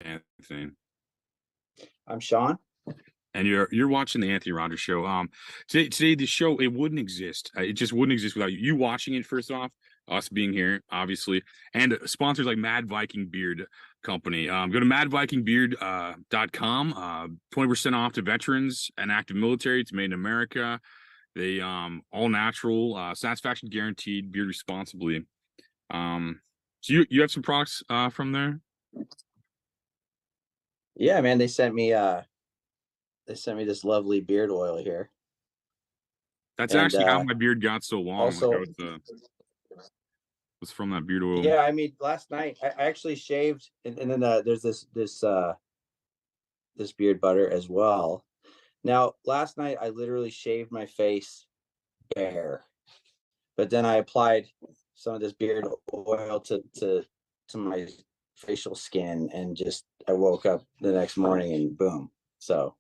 Anthony. I'm Sean. And you're watching the Anthony Rogers show. Today the show, it wouldn't exist. It just wouldn't exist without you watching it. First off, us being here, obviously, and sponsors like Mad Viking Beard Company. Go to madvikingbeard.com. 20% off to veterans and active military. It's made in America. They all natural, satisfaction guaranteed, beard responsibly. So you have some products from there. Yeah, man, they sent me this lovely beard oil here. That's actually how my beard got so long. Also, was from that beard oil. Yeah, I mean, last night I actually shaved, and then there's this beard butter as well. Now, last night I literally shaved my face bare, but then I applied some of this beard oil to my facial skin, and just I woke up the next morning and boom. So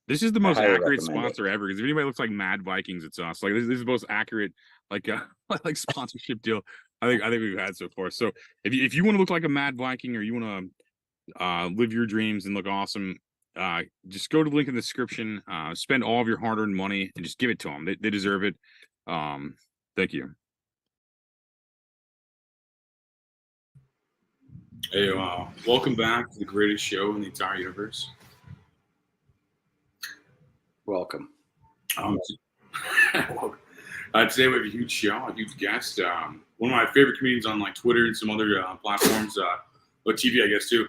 this is the most accurate sponsor ever. Because if anybody looks like Mad Vikings, it's us. Like this is the most accurate like sponsorship deal I think we've had so far. So if you want to look like a Mad Viking, or you want to live your dreams and look awesome, just go to the link in the description. Spend all of your hard-earned money and just give it to them. They deserve it. Thank you. Hey, welcome back to the greatest show in the entire universe. Welcome. Today we have a huge show, a huge guest. One of my favorite comedians on like Twitter and some other platforms, but TV, I guess too.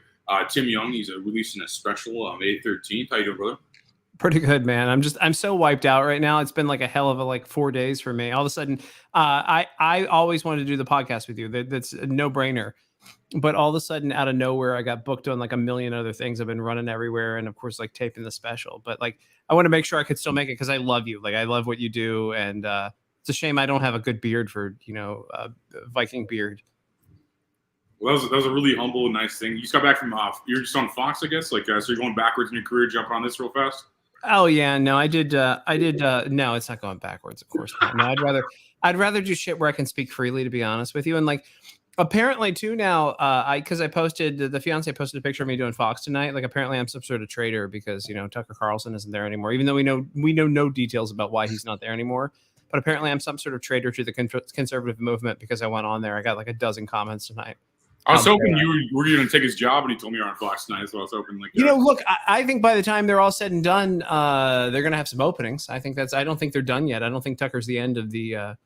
Tim Young. He's releasing a special May 13th. How you doing, brother? Pretty good, man. I'm so wiped out right now. It's been like a hell of a 4 days for me. All of a sudden, I always wanted to do the podcast with you. That's a no-brainer. But all of a sudden, out of nowhere, I got booked on like a million other things. I've been running everywhere, and of course, like taping the special. But like, I want to make sure I could still make it because I love you. Like, I love what you do, and it's a shame I don't have a good beard for Viking beard. Well, that was a really humble and nice thing. You just got back from you're just on Fox, I guess. Like, so you're going backwards in your career. Jump on this real fast. Oh yeah, no, I did. No, it's not going backwards. Of course not. No, I'd rather do shit where I can speak freely, to be honest with you. And like, apparently too now, because I posted, the fiance posted a picture of me doing Fox tonight. Like, apparently I'm some sort of traitor because Tucker Carlson isn't there anymore. Even though we know no details about why he's not there anymore. But apparently I'm some sort of traitor to the conservative movement because I went on there. I got like a dozen comments tonight. I was hoping you were going to take his job, and he told me you're on Fox tonight, so I was hoping like. Look, I think by the time they're all said and done, they're going to have some openings. I don't think they're done yet. I don't think Tucker's the end of the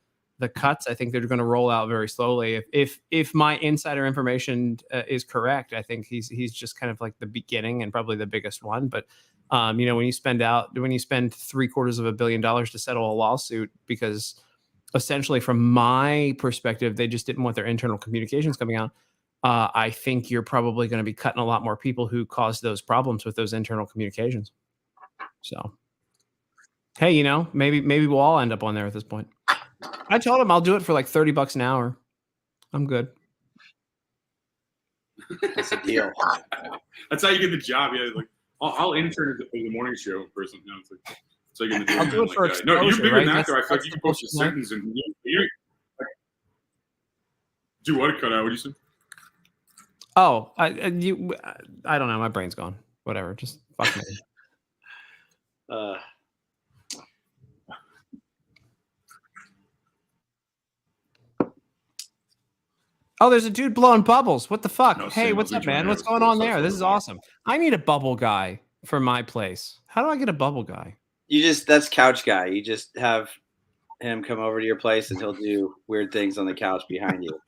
cuts. I think they're going to roll out very slowly. If my insider information is correct, I think he's just kind of like the beginning and probably the biggest one. But when you spend $750 million to settle a lawsuit because essentially, from my perspective, they just didn't want their internal communications coming out. I think you're probably going to be cutting a lot more people who caused those problems with those internal communications. So, hey, maybe we'll all end up on there at this point. I told him I'll do it for like $30 an hour. I'm good. That's a deal. That's how you get the job. Yeah, like I'll intern at the morning show person. It's like, so you I'll do it for exposure, no, you're bigger right? than that. Though. I feel like you can post a sentence and you do what? Cut out? What do you say? Oh, I don't know. My brain's gone. Whatever. Just fuck me. Oh, there's a dude blowing bubbles. What the fuck? No, hey, what's up, man? What's going on there? This is awesome. I need a bubble guy for my place. How do I get a bubble guy? That's couch guy. You just have him come over to your place and he'll do weird things on the couch behind you.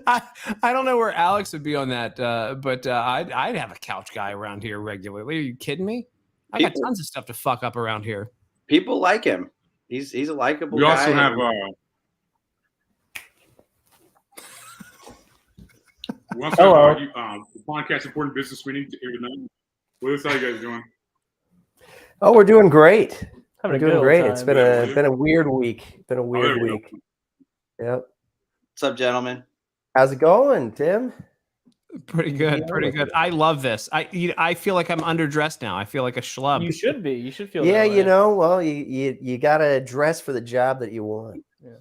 I don't know where Alex would be on that, but I'd have a couch guy around here regularly. Are you kidding me? I got tons of stuff to fuck up around here. People like him. He's a likable guy. We also have the podcast Important Business Meeting every night. What are you guys doing? Oh, we're doing great. We're doing great. It's been a weird week. Been a weird week. Yep. What's up, gentlemen? How's it going, Tim? Pretty good, pretty good. I love this. I feel like I'm underdressed now. I feel like a schlub. You should be. You should feel. Yeah, that way. Well, you gotta dress for the job that you want. Yeah.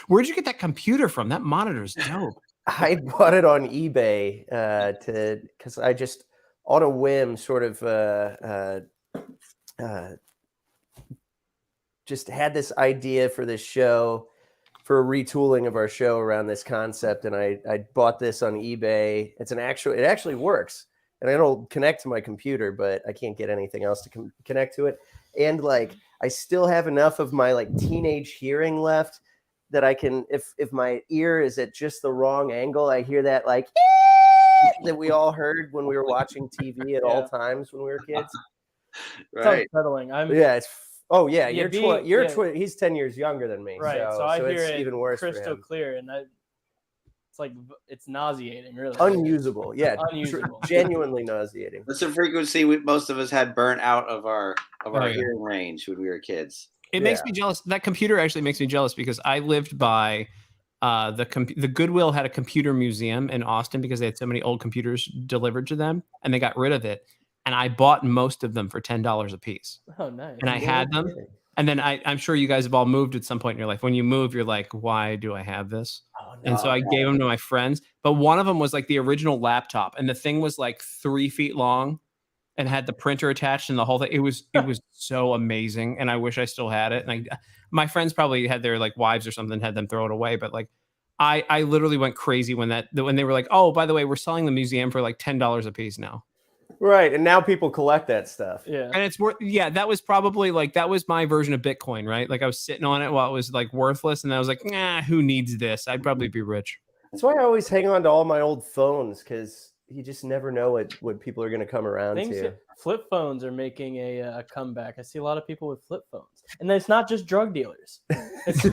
Where'd you get that computer from? That monitor's dope. I bought it on eBay because I just on a whim sort of just had this idea for this show, for a retooling of our show around this concept, and I bought this on eBay. It actually works, and it'll connect to my computer, but I can't get anything else to connect to it. And like I still have enough of my like teenage hearing left that I can, if my ear is at just the wrong angle, I hear that like that we all heard when we were watching TV at all times when we were kids. Right. It's unsettling. He's 10 years younger than me. Right. So I hear it's it even worse crystal for him. clear, and it's nauseating, really. Unusable. Yeah. Unusable. Genuinely nauseating. That's a frequency most of us had burnt out of our hearing range when we were kids. It makes me jealous. That computer actually makes me jealous because I lived by the Goodwill had a computer museum in Austin because they had so many old computers delivered to them, and they got rid of it. And I bought most of them for $10 a piece. Oh, nice. And I had them. And then I'm sure you guys have all moved at some point in your life. When you move, you're like, why do I have this? Oh, no, and so I gave them to my friends. But one of them was like the original laptop. And the thing was like 3 feet long and had the printer attached and the whole thing. It was so amazing. And I wish I still had it. And my friends probably had their like wives or something, had them throw it away. But like I literally went crazy when they were like, oh, by the way, we're selling the museum for like $10 a piece now. Right. And now people collect that stuff. Yeah. And it's worth, that was probably like, that was my version of Bitcoin, right? Like I was sitting on it while it was like worthless. And I was like, nah, who needs this? I'd probably be rich. That's why I always hang on to all my old phones, because you just never know what people are going to come around to. Flip phones are making a comeback. I see a lot of people with flip phones. And it's not just drug dealers. It's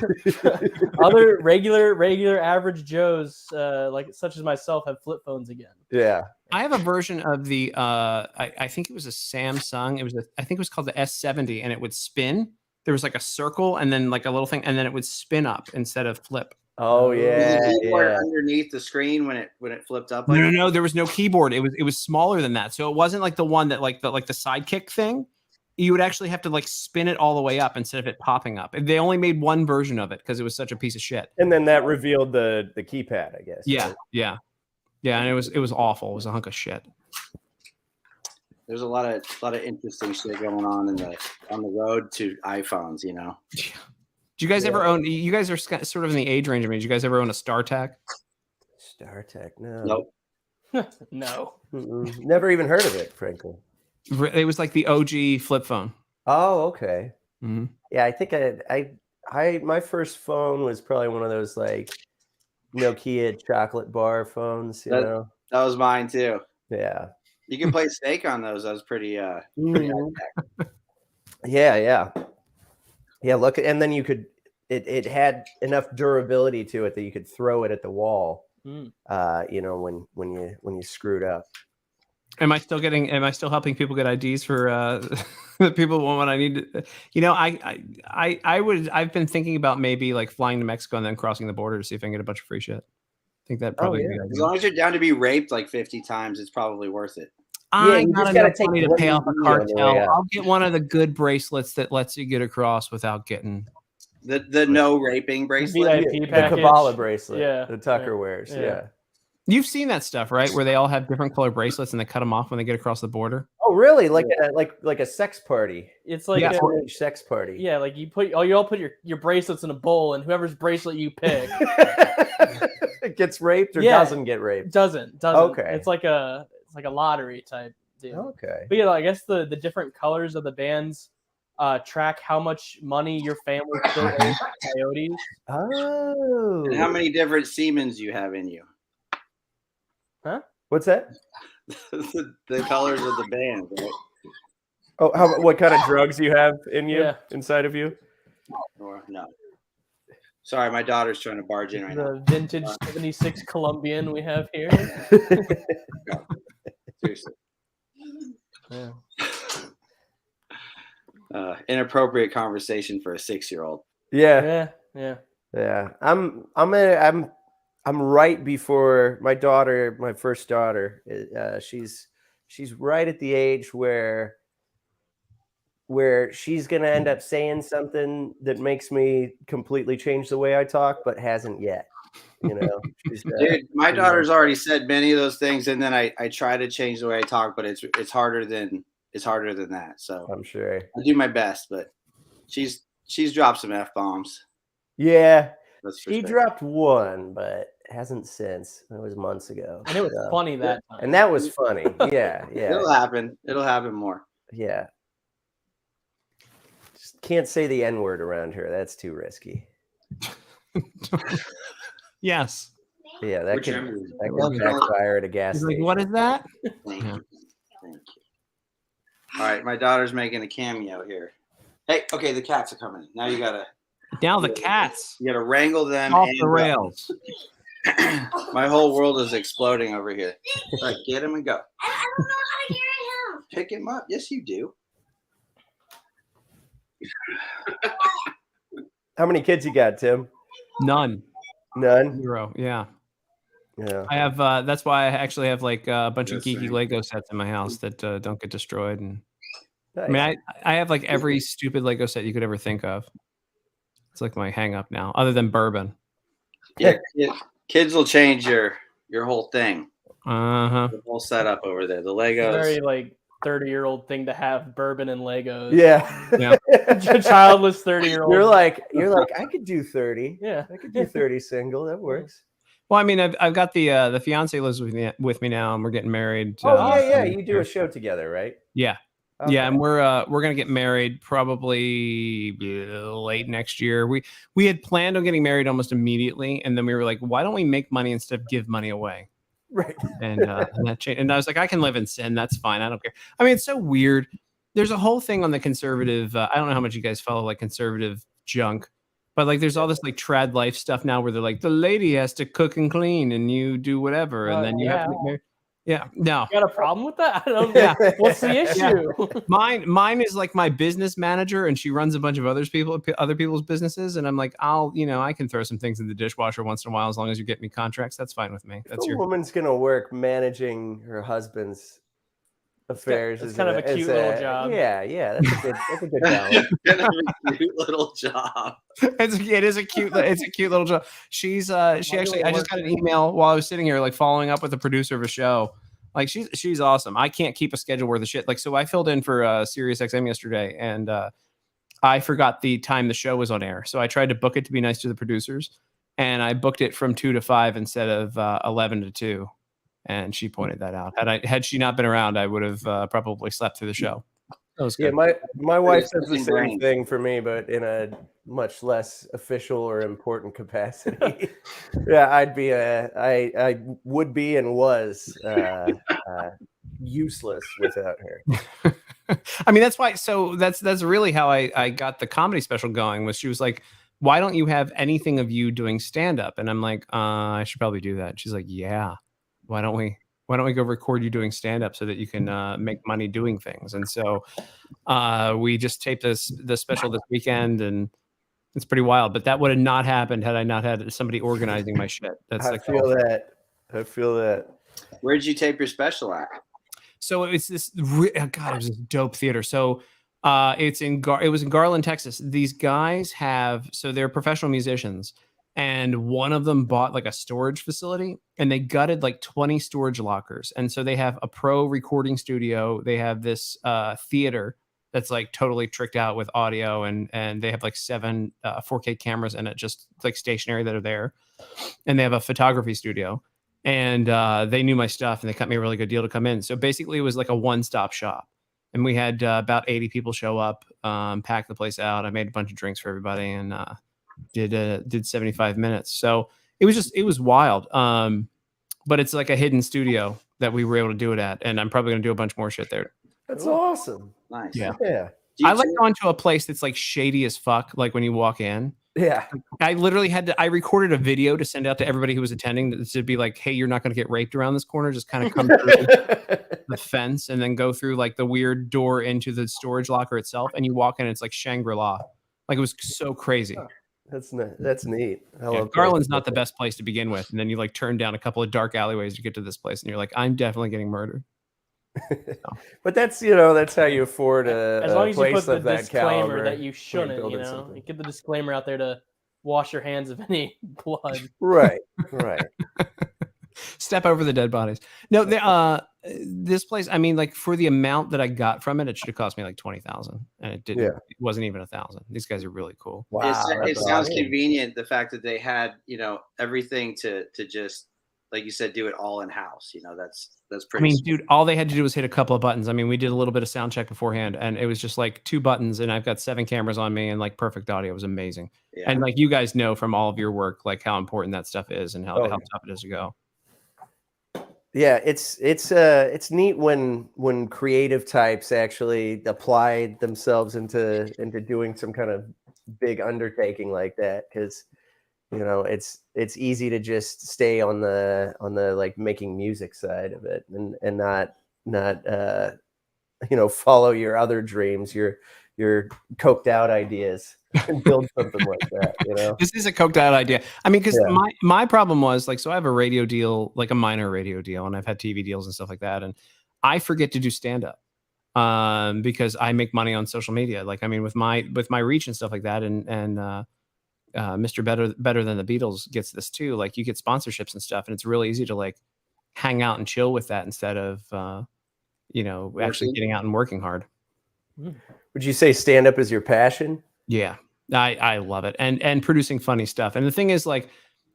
other regular average Joes, like such as myself, have flip phones again. Yeah. I have a version of the I think it was a Samsung. I think it was called the S70, and it would spin. There was like a circle and then like a little thing, and then it would spin up instead of flip. Oh yeah, was the keyboard underneath the screen when it flipped up? Like no, there was no keyboard. It was smaller than that, so it wasn't like the one that like the sidekick thing. You would actually have to like spin it all the way up instead of it popping up. They only made one version of it because it was such a piece of shit. And then that revealed the keypad, I guess. Yeah, right? yeah, and it was awful. It was a hunk of shit. There's a lot of interesting shit going on on the road to iPhones, you know. Do you guys ever own? You guys are sort of in the age range of me. Did you guys ever own a StarTAC? StarTAC, no. Nope. No. Never even heard of it, frankly. It was like the OG flip phone. Oh, okay. Mm-hmm. Yeah, I think I my first phone was probably one of those like Nokia chocolate bar phones. You know, that was mine too. Yeah, you can play Snake on those. That was pretty. Yeah. Look, and then you could. It had enough durability to it that you could throw it at the wall. When you screwed up. Am I still helping people get IDs for the people when I need to, I've been thinking about maybe like flying to Mexico and then crossing the border to see if I can get a bunch of free shit. I think that probably as long as you're down to be raped like 50 times, it's probably worth it. I got enough money to pay off a cartel. I'll get one of the good bracelets that lets you get across without getting the no raping bracelet, VIP the Kabbalah bracelet, the Tucker wears. Yeah. You've seen that stuff, right? Where they all have different color bracelets and they cut them off when they get across the border. Oh, really? Like a sex party? It's like a sex party. Yeah, like you all put your bracelets in a bowl, and whoever's bracelet you pick gets raped or doesn't get raped. Doesn't. Okay. It's like a lottery type deal. Okay. But I guess the different colors of the bands track how much money your family still owes Coyotes. Oh. And how many different Siemens you have in you? Huh? What's that? The colors of the band, right? Oh, what kind of drugs you have in you, inside of you? Or no. Sorry, my daughter's trying to barge in right now. The vintage 76 Colombian we have here. No. Seriously. Yeah. Inappropriate conversation for a 6-year-old. Yeah. I'm right before my daughter, my first daughter. She's right at the age where she's gonna end up saying something that makes me completely change the way I talk, but hasn't yet. You know, Dude, my daughter's already said many of those things, and then I try to change the way I talk, but it's harder than that. So I'm sure. I do my best, but she's dropped some F-bombs. Yeah, That's for she sure. dropped one, but hasn't since. That was months ago. And it was funny that time. And that was funny. Yeah, yeah. It'll happen. It'll happen more. Yeah. Just can't say the N-word around her. That's too risky. Yes. Yeah, that could backfire at a gas He's station. like, what is that? Thank you. All right, my daughter's making a cameo here. Hey, okay, the cats are coming. Now you gotta. Now the cats. You gotta wrangle them off the rails. My whole world is exploding over here. All right, get him and go. I don't know how to carry him. Pick him up. Yes, you do. How many kids you got, Tim? None. 0. Yeah. Yeah. I have. That's why I actually have like a bunch of Yes, geeky same. Lego sets in my house that don't get destroyed. And Nice. I mean, I have like every stupid Lego set you could ever think of. It's like my hang up now, other than bourbon. Yeah, kids will change your whole thing. Uh-huh. The whole setup over there. The It's a Legos. very like 30-year-old thing to have bourbon and Legos. Yeah. A childless 30-year-old. You're like, I could do 30. Yeah. I could do 30 single. That works. Well, I mean, I've got the fiance lives with me now, and we're getting married. Oh yeah. You do a show together, right? Yeah. Okay. Yeah, and we're gonna get married probably late next year. We had planned on getting married almost immediately, and then we were like, why don't we make money instead of give money away? Right. And that changed. And I was like, I can live in sin. That's fine. I don't care. I mean, it's so weird. There's a whole thing on the conservative. I don't know how much you guys follow like conservative junk, but like there's all this like trad life stuff now where they're like the lady has to cook and clean and you do whatever, and then you have to get married. Yeah, no. You got a problem with that? I don't Yeah. What's the issue? Mine is like my business manager, and she runs a bunch of other people's businesses, and I'm like, I can throw some things in the dishwasher once in a while as long as you get me contracts. That's fine with me. That's The your woman's gonna work managing her husband's affairs. It's kind of a cute little job. Yeah. That's a good balance. Kind of a cute little job. It is a cute little job. She's she actually I just got an email while I was sitting here like following up with the producer of a show. Like she's awesome. I can't keep a schedule worth of shit. Like so I filled in for Sirius XM yesterday, and I forgot the time the show was on air. So I tried to book it to be nice to the producers, and I booked it from 2 to 5 instead of 11 to 2. And she pointed that out. Had she not been around, I would have probably slept through the show. That was good. Yeah, my wife says the Something same brain. thing for me, but in a much less official or important capacity. Yeah, I would be and was useless without her. I mean, that's why. So that's really how I got the comedy special going. Was she was like, "Why don't you have anything of you doing stand up?" And I'm like, I should probably do that. And she's like, "Yeah, why don't we go record you doing stand up so that you can make money doing things?" And so we just taped the special this weekend, and it's pretty wild. But that would have not happened had I not had somebody organizing my shit. That's I like feel that. Where'd you tape your special at? So it's this God, it was this dope theater. So it was in Garland, Texas. These guys they're professional musicians, and one of them bought like a storage facility, and they gutted like 20 storage lockers. And so they have a pro recording studio. They have this theater that's like totally tricked out with audio, and they have like 7 4K cameras in it, just like stationary that are there. And they have a photography studio. And they knew my stuff, and they cut me a really good deal to come in. So basically it was like a one-stop shop. And we had about 80 people show up, packed the place out. I made a bunch of drinks for everybody, and did 75 minutes. So it was wild. But it's like a hidden studio that we were able to do it at. And I'm probably going to do a bunch more shit there. That's awesome. Nice. Yeah. Yeah. I like going to a place that's like shady as fuck. Like when you walk in, Yeah. I literally I recorded a video to send out to everybody who was attending to be like, hey, you're not going to get raped around this corner. Just kind of come through the fence and then go through like the weird door into the storage locker itself. And you walk in, and it's like Shangri-La. Like it was so crazy. That's neat. I love Garland's not the best place to begin with. And then you like turn down a couple of dark alleyways to get to this place. And you're like, I'm definitely getting murdered. But that's how you afford As long as you place put the of that disclaimer caliber. that you shouldn't, building you know, something. get the disclaimer out there to wash your hands of any blood. Right. Step over the dead bodies. No, this place, I mean, like for the amount that I got from it, it should have cost me like 20,000, and it didn't. Yeah. It wasn't even 1,000. These guys are really cool. Wow. It sounds convenient, the fact that they had, you know, everything to just, like you said, do it all in house. You know, that's pretty. I mean, dude, all they had to do was hit a couple of buttons. I mean, we did a little bit of sound check beforehand, and it was just like 2 buttons, and I've got 7 cameras on me, and like perfect audio. It was amazing. Yeah. And like you guys know from all of your work, like how important that stuff is and how tough it is to go. Yeah, it's neat when creative types actually apply themselves into doing some kind of big undertaking like that, because you know it's easy to just stay on the like making music side of it and not you know, follow your other dreams, your coked out ideas and build something like that, you know. This is a coked out idea. I mean, because my problem was like, so I have a radio deal, like a minor radio deal, and I've had TV deals and stuff like that, and I forget to do stand up because I make money on social media. Like, I mean, with my reach and stuff like that, and Mr. Better Than the Beatles gets this too. Like, you get sponsorships and stuff, and it's really easy to like hang out and chill with that instead of you know, actually getting out and working hard. Would you say stand up is your passion? Yeah, I love it, and producing funny stuff. And the thing is, like,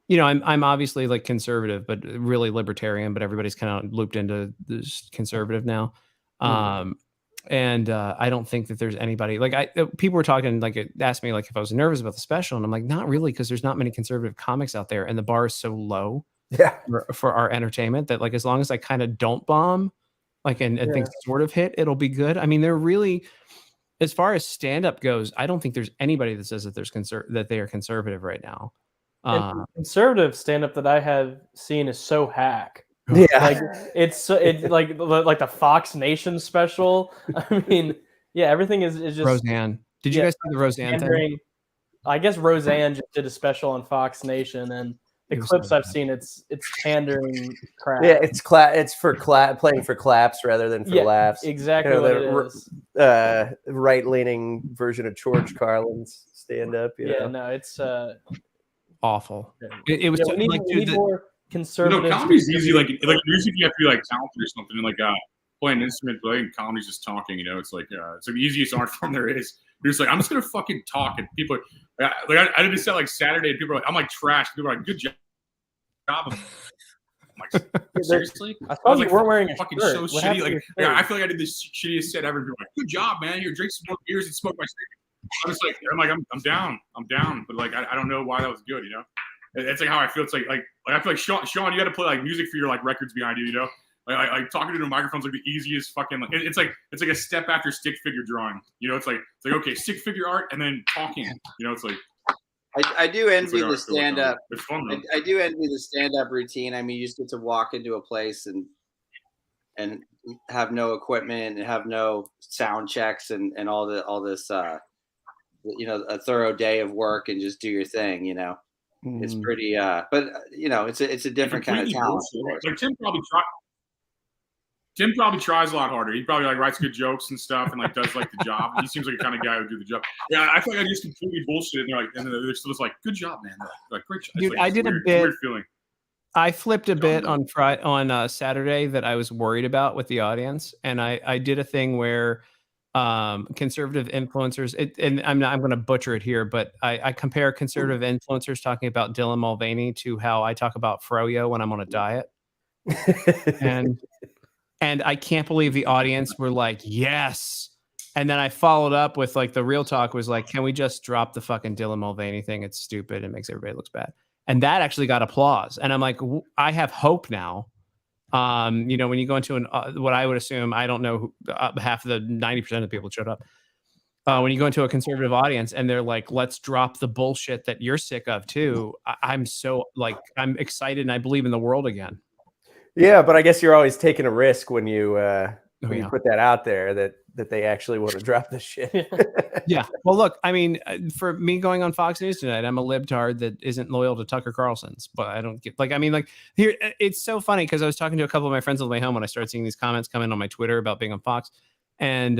you know, I'm obviously like conservative, but really libertarian. But everybody's kind of looped into this conservative now. And I don't think that there's anybody like people were talking, like, it asked me like if I was nervous about the special, and I'm like, not really, because there's not many conservative comics out there, and the bar is so low for our entertainment that, like, as long as I kind of don't bomb, like, and things sort of hit, it'll be good. I mean, they're really, as far as stand-up goes, I don't think there's anybody that says that that they are conservative right now. Conservative stand-up that I have seen is so hack. Yeah, like it's like the Fox Nation special. I mean, yeah, everything is just Roseanne. Did you guys see the Roseanne thing? I guess Roseanne just did a special on Fox Nation, and the clips I've seen, it's pandering crap. Yeah, it's for playing for claps rather than for laughs. Exactly, you know, what it is. Right-leaning version of George Carlin's stand-up. You know? No, it's awful. It was we need more conservative. You know, comedy's easy. Like music, you have to be like talented or something, and like play an instrument. But I think comedy's just talking. You know, it's like the easiest art form there is. You're just like, I'm just gonna fucking talk, and people like I did a set like Saturday, and people are like, I'm like trash. People are like, good job. I'm like, seriously? I thought you weren't wearing a fucking shirt. so shitty. Like, I feel like I did this shittiest set ever. People are like, good job, man. Here, drink some more beers and smoke my cigarette. I'm just like, I'm down, but like, I don't know why that was good. You know, it's like how I feel. It's like I feel like Sean, you got to play like music for your like records behind you. You know, like talking to a microphone's like the easiest fucking. Like, it's like a step after stick figure drawing. You know, it's like okay, stick figure art and then talking. You know, it's like. I do envy the stand-up. It's fun, though. I do envy the stand-up routine. I mean, you just get to walk into a place and have no equipment and have no sound checks and all this you know, a thorough day of work and just do your thing. You know, it's pretty. But you know, it's a different kind of talent. Like Tim probably tries a lot harder. He probably like writes good jokes and stuff and like does like the job. He seems like the kind of guy who would do the job. Yeah, I feel like I just completely bullshit. And they're still just like, good job, man. Like great job. Dude, like, I did weird, a bit. Weird feeling. I flipped a bit on Saturday that I was worried about with the audience, and I did a thing where conservative influencers. And I'm going to butcher it here, but I compare conservative influencers talking about Dylan Mulvaney to how I talk about Froyo when I'm on a diet. And I can't believe the audience were like, yes. And then I followed up with like the real talk was like, can we just drop the fucking Dylan Mulvaney thing? It's stupid. It makes everybody look bad. And that actually got applause. And I'm like, I have hope now. You know, when you go into what I would assume, I don't know, half of the 90% of the people that showed up. When you go into a conservative audience and they're like, let's drop the bullshit that you're sick of too. I'm so like, I'm excited and I believe in the world again. Yeah, but I guess you're always taking a risk when you you put that out there that they actually want to drop this shit. Yeah. Well, look, I mean, for me going on Fox News tonight, I'm a libtard that isn't loyal to Tucker Carlson's, but I don't get like, I mean, like here, it's so funny because I was talking to a couple of my friends on the way home when I started seeing these comments come in on my Twitter about being on Fox, and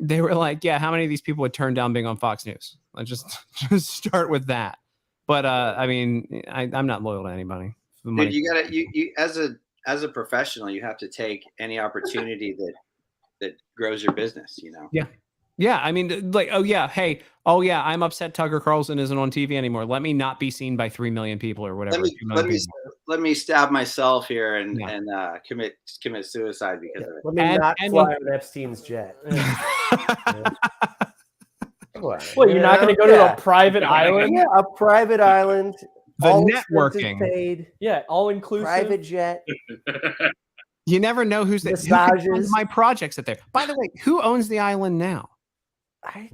they were like, yeah, how many of these people would turn down being on Fox News? Let's just start with that. But I mean, I'm not loyal to anybody. The Dude, money- you gotta you as a professional, you have to take any opportunity that grows your business. You know. Yeah, I mean, like, oh yeah, hey, oh yeah, I'm upset Tucker Carlson isn't on TV anymore. Let me not be seen by 3 million people or whatever. 2 million people. Let me stab myself here and Yeah. and commit suicide because of it. Let me And- not and fly when- on Epstein's jet. Well, you're not going to go to a private island? Yeah, a private island. The all expenses networking. paid. Yeah, all inclusive. Private jet. You never know who can fund Massages. my projects at there. By the way, who owns the island now? I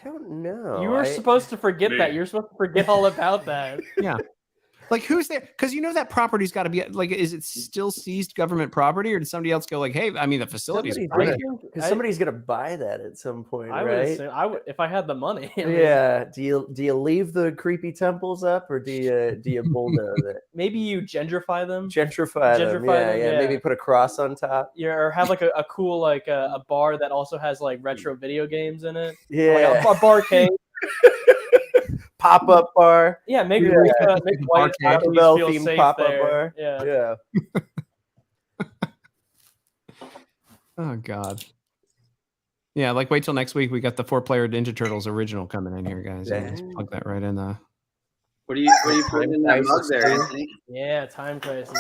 don't know. You were supposed to forget that. You're supposed to forget all about that. Yeah. Like, who's there? Because you know that property's got to be like, is it still seized government property, or did somebody else go like, hey, I mean, the facility's great. Because somebody's gonna buy that at some point, I would right? assume, if I had the money. I mean, Yeah. Do you leave the creepy temples up, or do you bulldoze it? Maybe you gentrify them. Gentrify them. them, Yeah. Maybe put a cross on top. Yeah, or have like a cool like a bar that also has like retro video games in it. Yeah. Like a barcade. Pop-up bar. Yeah, make Yeah. make white Taco Japanese Bell feel themed safe pop-up there. bar. Yeah. Oh God. Yeah, like wait till next week. We got the 4-player Ninja Turtles original coming in here, guys. Yeah. Just plug that right in the. What are you putting in that mug there, Anthony? Yeah, Time Crisis.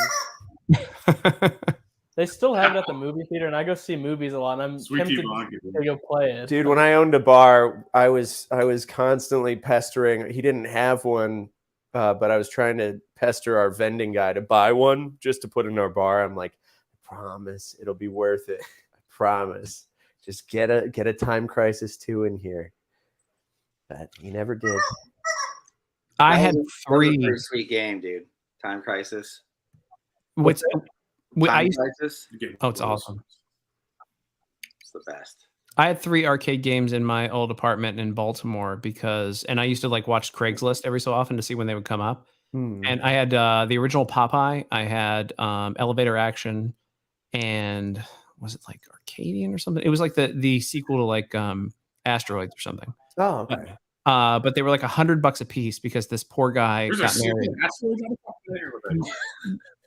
They still have it at the movie theater, and I go see movies a lot. And I'm tempted to go play it. Dude, when I owned a bar, I was constantly pestering. He didn't have one, but I was trying to pester our vending guy to buy one just to put in our bar. I'm like, I promise it'll be worth it. I promise. Just get a Time Crisis 2 in here. But he never did. I had That was a 3. pretty sweet game, dude. Time Crisis. What's Time Crisis. Oh, it's awesome. It's the best. I had 3 arcade games in my old apartment in Baltimore and I used to like watch Craigslist every so often to see when they would come up. And I had the original Popeye. I had Elevator Action, and was it like Arcadian or something? It was like the sequel to like Asteroids or something. Oh, okay. But they were like $100 a piece because this poor guy got married.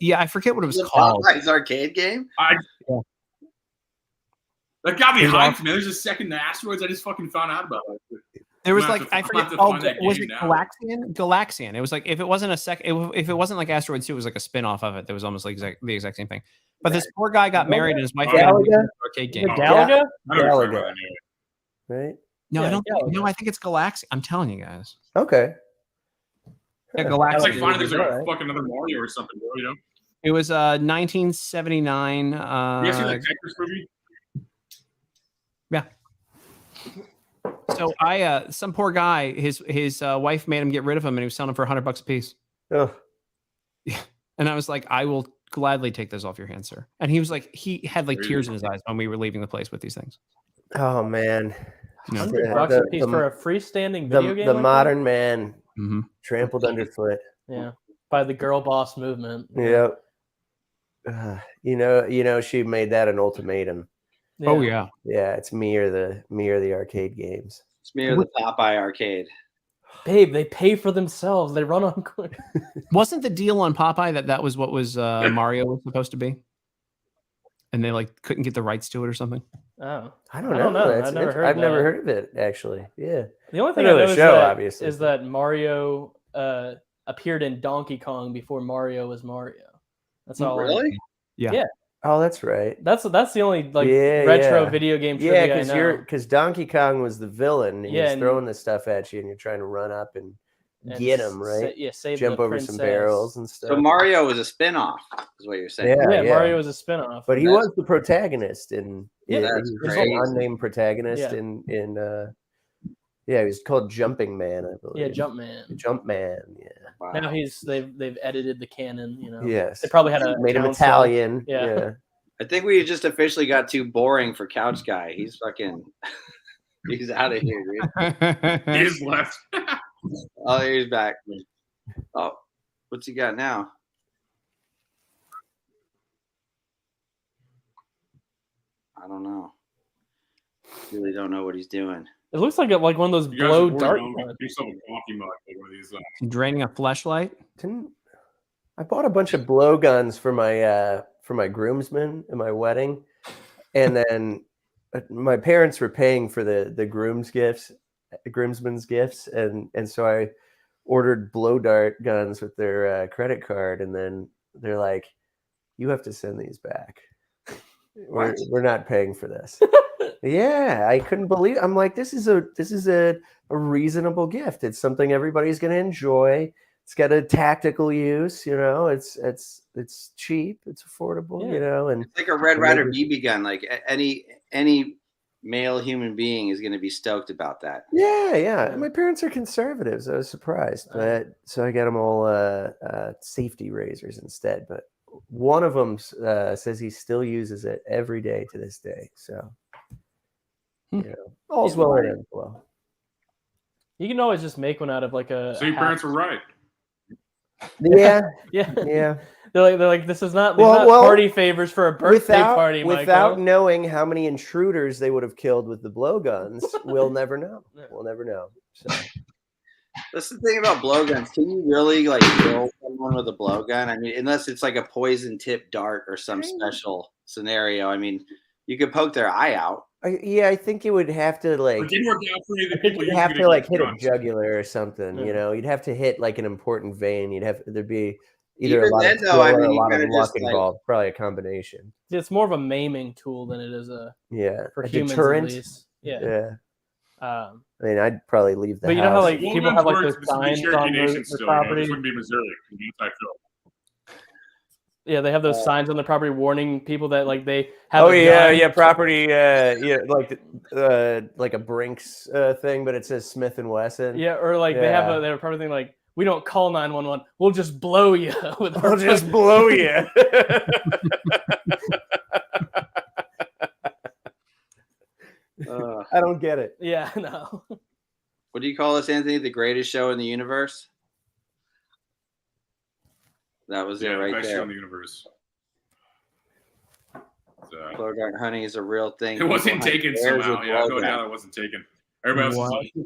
Yeah, I forget what it was The called. Popeye's arcade game. That got me hyped, man. There's a second to Asteroids. I just fucking found out about it. There was I'm gonna like have to- I I'm forget. gonna Oh, have to find that was game it now. Galaxian? Galaxian. It was like if it wasn't if it wasn't like Asteroids 2, it was like a spin-off of it. That was almost like the exact same thing. But this poor guy got married and his wife made him Galaga? an arcade game. Galaga? I don't remember Galaga. that name. Right? No, Yeah, I don't. Galaga. No, I think it's Galaxian. I'm telling you guys. Okay. Yeah, It's Galaxian. like finding there's like a Alright. fucking another Mario or something, bro. You know? It was 1979. You guys see that Tetris movie? Yeah. So some poor guy, his wife made him get rid of him, and he was selling them for $100 a piece. Oh. And I was like, I will gladly take those off your hands, sir. And he was like, he had like tears in his eyes when we were leaving the place with these things. Oh man. No. $100 a piece for a freestanding video game. The like modern man Mhm. trampled underfoot. that? Yeah, by the girl boss movement. Yep. You know, she made that an ultimatum. Oh yeah. Yeah, it's me or the arcade games. It's me or the Popeye arcade. Babe, they pay for themselves. They run on. Wasn't the deal on Popeye that was what was Mario was supposed to be? And they like couldn't get the rights to it or something. Oh, I don't know. I've never heard. I've never that. heard of it actually. Yeah. The only thing I I know know the is, show, that, obviously. is that Mario appeared in Donkey Kong before Mario was Mario. That's all. Really? Yeah. Oh, that's right. That's the only like Yeah, retro yeah. video game Yeah, trivia I know. because Donkey Kong was the villain, and Yeah, he's and- throwing the stuff at you, and you're trying to run up and And get him, right? save Jump the over princess. some barrels and stuff. So Mario was a spin-off, is what you're saying. Yeah. Yeah, Mario was a spinoff. But he That's- was the protagonist in Yeah, he that's was crazy. an unnamed protagonist Yeah. in yeah, he was called Jumping Man, I believe. Yeah, Jumpman. Jumpman, yeah. Wow. Now they've edited the canon. You know. Yes. They probably had a Made him council. Italian. Yeah. Yeah. I think we just officially got too boring for Couch Guy. He's fucking he's out of here, dude. He is left. Oh, he's back. Oh, what's he got now? I don't know. Really don't know what he's doing. It looks like one of those You guys blow are dart do guns. yourself a coffee mug, like one of these. Draining a fleshlight. I bought a bunch of blow guns for my groomsmen in my wedding, and then my parents were paying for the groomsmen's gifts, and so I ordered blow dart guns with their credit card, and then they're like, "You have to send these back. We're not paying for this." Yeah, I couldn't believe. I'm like, this is a reasonable gift. It's something everybody's going to enjoy. It's got a tactical use, it's cheap, it's affordable, and it's like a Red Ryder BB gun. Like any male human being is going to be stoked about that. Yeah. My parents are conservatives. I was surprised, but so I got them all safety razors instead. But one of them says he still uses it every day to this day. So, all's well that ends well. You can always just make one out of like a. So your parents were right. Yeah. They're like, this is not party favors for a birthday party, Michael. Without knowing how many intruders they would have killed with the blowguns, we'll never know. We'll never know. So. That's the thing about blowguns. Can you really like kill someone with a blowgun? I mean, unless it's like a poison tip dart or some special scenario. I mean, you could poke their eye out. I think you would have to like. It didn't work out for you. The people You'd have to like hit a jugular or something. You'd have to hit like an important vein. There'd be either a lot of skill or a lot of luck involved. Probably a combination. It's more of a maiming tool than it is for humans, deterrent. at least. Yeah. I mean, I'd probably leave the house. But you know how like people have like those signs on the property. This wouldn't be Missouri. Yeah, they have those signs on the property warning people that like they have. Property. Like a Brinks thing, but it says Smith and Wesson. Yeah, or like they have a property thing like, we don't call 911. We'll just blow you. We'll just blow you. I don't get it. Yeah, no. What do you call this, Anthony? The greatest show in the universe? That was it right best there. show in the universe. Blow dart hunting is a real thing. It wasn't taken somehow. Yeah, no doubt it wasn't taken. Everybody else is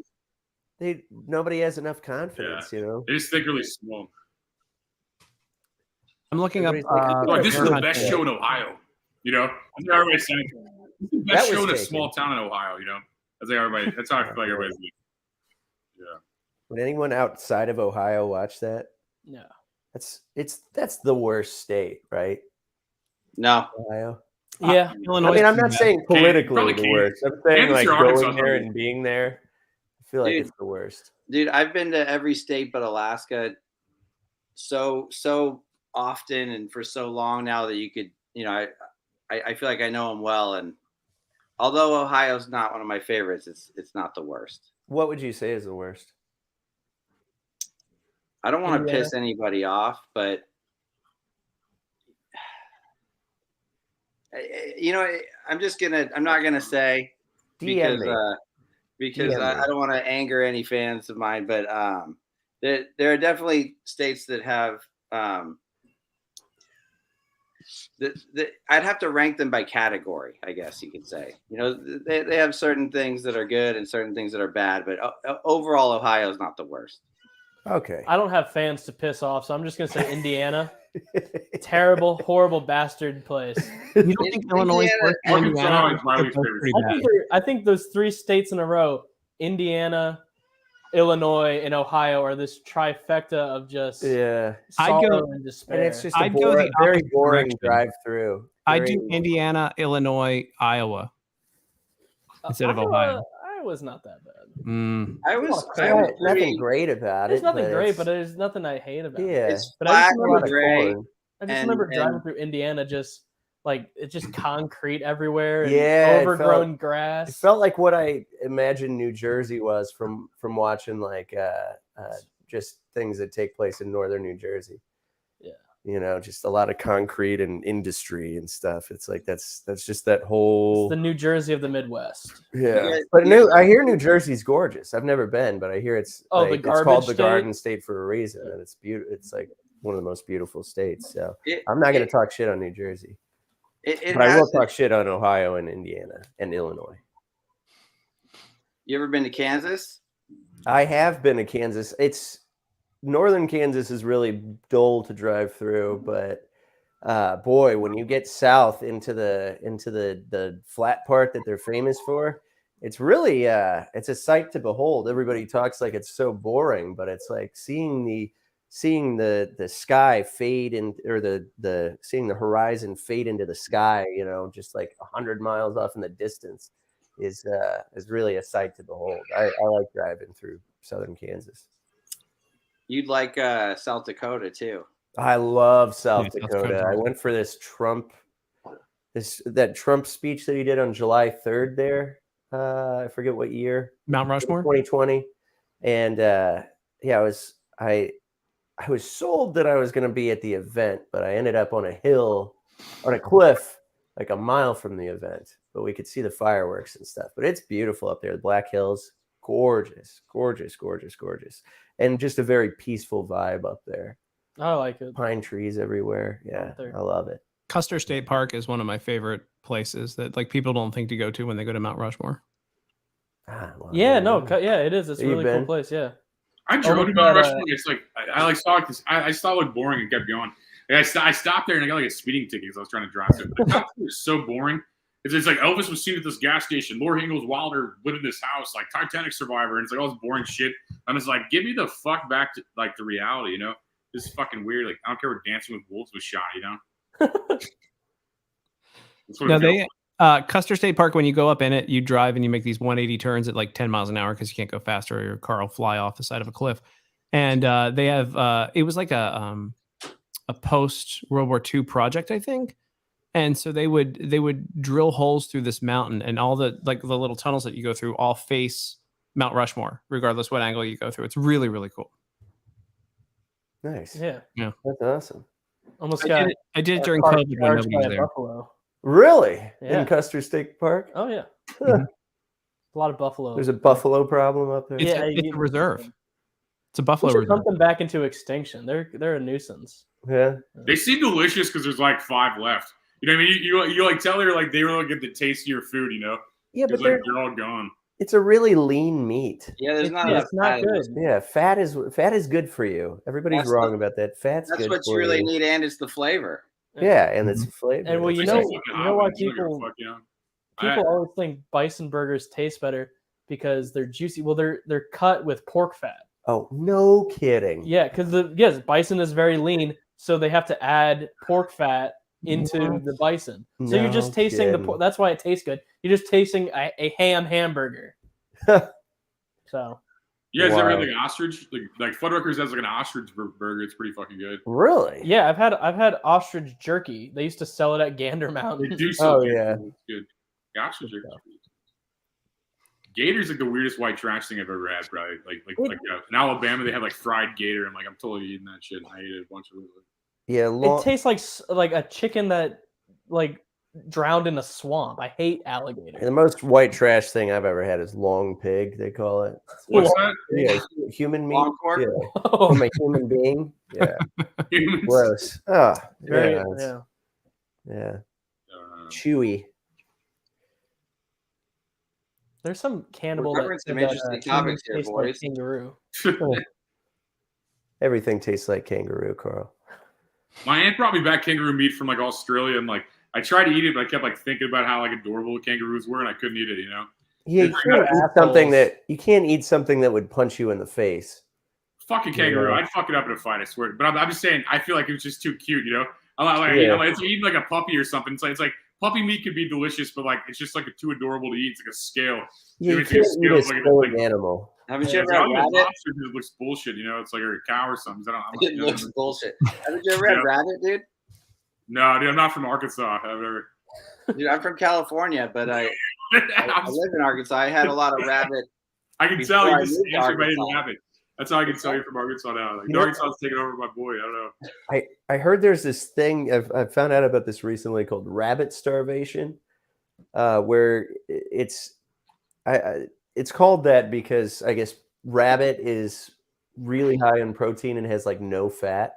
like, nobody has enough confidence, They just think really small. I'm looking up. This is the best show in Ohio. Everybody's saying this is the best show in a small town in Ohio. That's like everybody. That's how I feel like everybody's. Yeah. Would anyone outside of Ohio watch that? No. That's the worst state, right? No. Ohio. Yeah. Illinois. I mean, I'm not saying politically the worst. I'm saying like Kansas, going there and being there. I feel like it's the worst. Dude, I've been to every state but Alaska so often and for so long now that you could, I feel like I know them well. And although Ohio's not one of my favorites, it's not the worst. What would you say is the worst? I don't want to piss anybody off, but I'm not gonna say because I don't want to anger any fans of mine, but there are definitely states that have I'd have to rank them by category, I guess you could say. They have certain things that are good and certain things that are bad, but overall Ohio is not the worst. Okay. I don't have fans to piss off, so I'm just gonna say Indiana. Terrible, horrible bastard place. You don't think Illinois is worse than Indiana? I think those three states in a row, Indiana, Illinois, and Ohio, are this trifecta of just sorrow and despair. And it's just a very boring drive-through. I do Indiana, Illinois, Iowa instead of Ohio. Iowa's not that bad. I was nothing great about it. There's nothing great, but there's nothing I hate about it. It's flat and gray. I just remember driving through Indiana, just like it's just concrete everywhere. And overgrown grass. It felt like what I imagined New Jersey was from watching like just things that take place in northern New Jersey. Yeah, just a lot of concrete and industry and stuff. It's like that's just that whole. It's the New Jersey of the Midwest. Yeah, but I hear New Jersey's gorgeous. I've never been, but I hear it's it's called the Garden State for a reason, and it's beautiful. It's like one of the most beautiful states. So I'm not going to talk shit on New Jersey, but I will talk shit on Ohio and Indiana and Illinois. You ever been to Kansas? I have been to Kansas. Northern Kansas is really dull to drive through, but boy, when you get south into the flat part that they're famous for, it's really it's a sight to behold. Everybody talks like it's so boring, but it's like seeing the sky fade in, or seeing the horizon fade into the sky, just like 100 miles off in the distance is really a sight to behold. I like driving through southern Kansas. You'd like South Dakota too. I love South South Dakota. Dakota. I went for that Trump speech that he did on July 3rd there. I forget what year. Mount Rushmore? 2020. And I was sold that I was going to be at the event, but I ended up on a cliff, like a mile from the event. But we could see the fireworks and stuff. But it's beautiful up there. The Black Hills, gorgeous, gorgeous, gorgeous, gorgeous. And just a very peaceful vibe up there. I like it. Pine trees everywhere. Yeah, I love it. Custer State Park is one of my favorite places that like people don't think to go to when they go to Mount Rushmore. Yeah, it is. It's a really cool place. Yeah. I drove to Mount Rushmore. It's like I saw this. I saw it boring and kept going. Like, I stopped there and I got like a speeding ticket because I was trying to drive. So it was so boring. It's like Elvis was seen at this gas station. Laura Ingalls Wilder lived in this house, like Titanic survivor, and it's like all this boring shit. I'm just like, give me the fuck back to like the reality, This is fucking weird. Like I don't care where Dancing with Wolves was shot, Custer State Park, when you go up in it, you drive and you make these 180 turns at like 10 miles an hour because you can't go faster or your car will fly off the side of a cliff. And they have it was like a post World War II project, I think. And so they would drill holes through this mountain, and all the little tunnels that you go through all face Mount Rushmore, regardless what angle you go through. It's really, really cool. Nice. Yeah. That's awesome. I did it during COVID when nobody was there. Buffalo. Really? Yeah. In Custer State Park? Oh yeah. A lot of buffalo. There's a buffalo problem up there. It's a reserve. It's a buffalo reserve. Pump them back into extinction. They're a nuisance. Yeah. They seem delicious because there's like 5 left. You know what I mean? You like tell her like they really get the taste of your food, Yeah, but they're all gone. It's a really lean meat. Yeah, there's not. It's not good. Yeah, fat is good for you. Everybody's wrong about that. Fat's good. That's what you really need, and it's the flavor. Yeah, and it's flavor. And well, you know why people always think bison burgers taste better because they're juicy. Well, they're cut with pork fat. Oh, no kidding. Yeah, because bison is very lean, so they have to add pork fat into the bison. So you're just tasting the pork. That's why it tastes good. You're just tasting a ham hamburger. So. You guys ever had like an ostrich? Like Fuddruckers has like an ostrich burger. It's pretty fucking good. Really? Yeah, I've had ostrich jerky. They used to sell it at Gander Mountain. They do sell it. Yeah. It's good. The ostrich jerky. Gator's like the weirdest white trash thing I've ever had, probably. Like in Alabama, they have like fried gator. I'm totally eating that shit. I ate it a bunch of it. Yeah, it tastes like a chicken that like drowned in a swamp. I hate alligator. The most white trash thing I've ever had is long pig. They call it. What's that? Yeah, human meat. Long pork? Yeah. Oh. From a human being. Yeah. Gross. Oh, yeah. Chewy. There's some cannibal We're covering some interesting topics here, boys. Like kangaroo. Everything tastes like kangaroo, Carl. My aunt brought me back kangaroo meat from like Australia, and like I tried to eat it, but I kept like thinking about how like adorable kangaroos were, and I couldn't eat it. Yeah, you can't eat something that would punch you in the face. Fucking kangaroo! I'd fuck it up in a fight, I swear. But I'm just saying, I feel like it was just too cute, I'm like, it's eating like a puppy or something. It's like puppy meat could be delicious, but like it's just like too adorable to eat. It's like a scale. Yeah, you can't eat a skillet animal. Haven't you ever had rabbit? It looks bullshit, it's like a cow or something. It looks bullshit. Haven't you ever had rabbit, dude? No, dude, I'm not from Arkansas. Dude, I'm from California, but I live in Arkansas. I had a lot of rabbit. I can tell you just answered by eating rabbit. That's how I can tell you from Arkansas now. Like, Arkansas is taking over my boy. I don't know. I heard there's this thing. I've found out about this recently called rabbit starvation, where it's called that because I guess rabbit is really high in protein and has like no fat.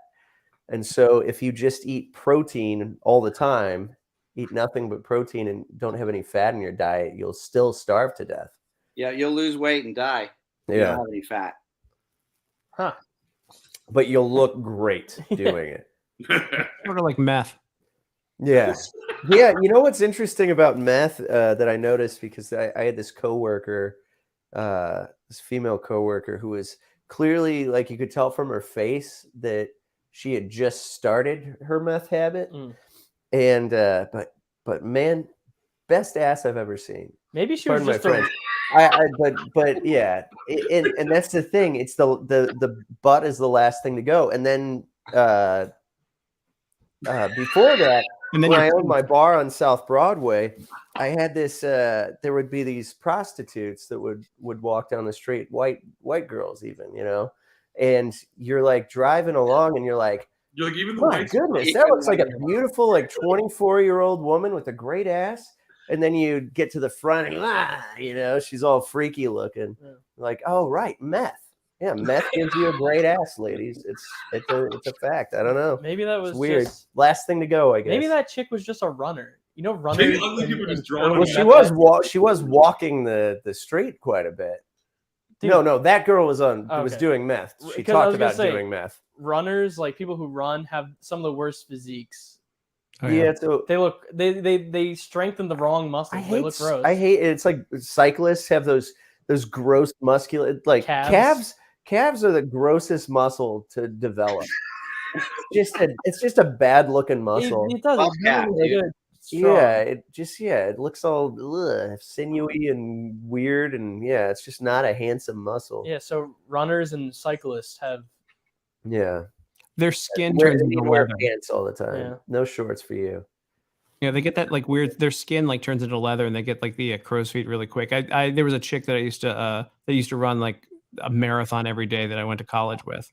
And so if you just eat protein all the time, eat nothing but protein and don't have any fat in your diet, you'll still starve to death. Yeah, you'll lose weight and die. You Yeah, don't have any fat. Huh. but you'll look great doing it. Sort of like meth. Yeah. Yeah. You know what's interesting about meth that I noticed, because I had this coworker, this female coworker who was clearly, like, you could tell from her face that she had just started her meth habit. And but man, best ass I've ever seen. Maybe she Pardon was my just a French. But yeah, and that's the thing. It's the butt is the last thing to go, and then before that, And then when I you're owned my bar on South Broadway, I had this. There would be these prostitutes that would walk down the street, white girls even, you know, and you're like driving along, and you're like, even the my whites- goodness, that looks like a beautiful, like 24-year-old woman with a great ass. And then you get to the front, and you know, she's all freaky looking. Yeah. Like, oh right, meth. Yeah, meth gives you a great ass, ladies. It's a fact. I don't know. Maybe that was It's weird. just- Last thing to go, I guess. Maybe that chick was just a runner. You know, runners. Maybe ugly people just drawn Well, on she meth. was she was walking the street quite a bit. Dude. No, that girl was was Okay. doing meth. She 'Cause I talked was gonna about say, doing meth. Runners, like people who run, have some of the worst physiques. Oh, yeah, so They look they strengthen the wrong muscles. They look gross. I hate it. It's like cyclists have those gross muscular, like Calves. Calves are the grossest muscle to develop. It's just a bad looking muscle. It does. All It's calf, really dude. good. Strong. Yeah, it looks all sinewy and weird, and yeah, it's just not a handsome muscle. Yeah, so runners and cyclists have Yeah. Their skin Wear, turns you into wear leather. pants all the time. Yeah. No shorts for you. Yeah, they get that like weird. Their skin like turns into leather, and they get like the crow's feet really quick. I there was a chick that I used to that used to run like a marathon every day that I went to college with,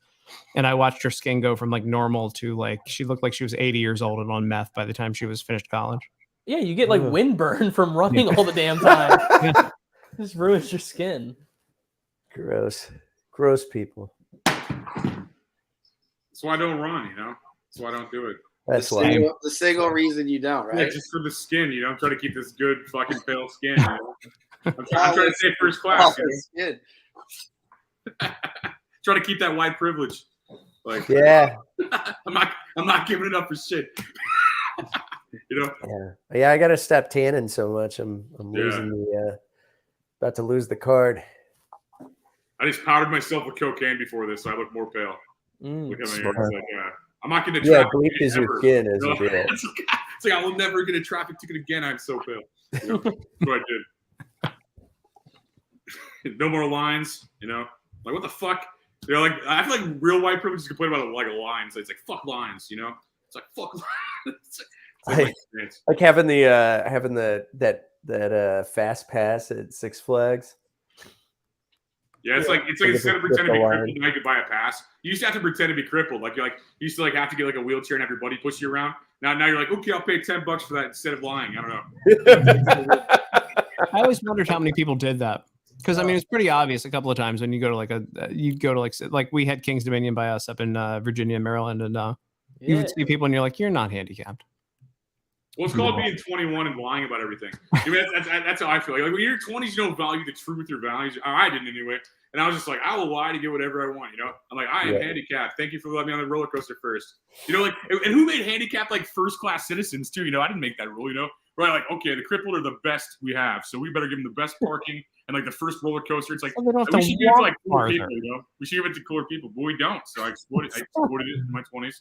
and I watched her skin go from like normal to like she looked like she was 80 years old and on meth by the time she was finished college. Yeah, you get like Ugh. windburn from running all the damn time. Yeah. Just ruins your skin. Gross people. That's why I don't run, you know? That's why I don't do it. That's why. The single reason you don't, Yeah, right? just for the skin, you know? I'm trying to keep this good fucking pale skin. You know? I'm trying to stay first class. You know? Good. Trying to keep that white privilege. Like, Yeah. I'm not giving it up for shit. You know? Yeah, I gotta stop tanning so much. I'm losing the about to lose the card. I just powdered myself with cocaine before this, so I look more pale. Look at me here. Smart. It's like, I'm not going to Yeah, traffic bleaches ticket your ever. skin as You a know? deal. It's like I will never get a traffic ticket again. I'm so pale. You know? That's what I did. No more lines, you know? Like, what the fuck? You know, like, I feel like real white privilege is complaining about like lines. It's like, fuck lines, you know? It's like, fuck lines. It's like having that fast pass at Six Flags. Yeah, it's like Like instead of pretending to be the crippled, line. now you could buy a pass. You used to have to pretend to be crippled. Like you used to like have to get like a wheelchair and have your buddy push you around. Now you're like, okay, I'll pay $10 for that instead of lying. I don't know. I always wondered how many people did that because I mean it's pretty obvious a couple of times when you go to like we had King's Dominion by us up in Virginia, Maryland, and you would see people and you're like, you're not handicapped. Well, it's called being 21 and lying about everything. I mean, that's how I feel. Like when you're 20s, you don't value the truth or values. I didn't anyway. And I was just like, I will lie to get whatever I want, you know? I'm like, I am handicapped. Thank you for letting me on the roller coaster first. You know, like, and who made handicapped like first-class citizens too? You know, I didn't make that rule, you know? Right, like, okay, the crippled are the best we have, so we better give them the best parking and like the first roller coaster. It's like, Well, they don't have we to should give it to like walk cooler people, farther. you know? We should give it to cooler people, but we don't. So I exploited it in my 20s.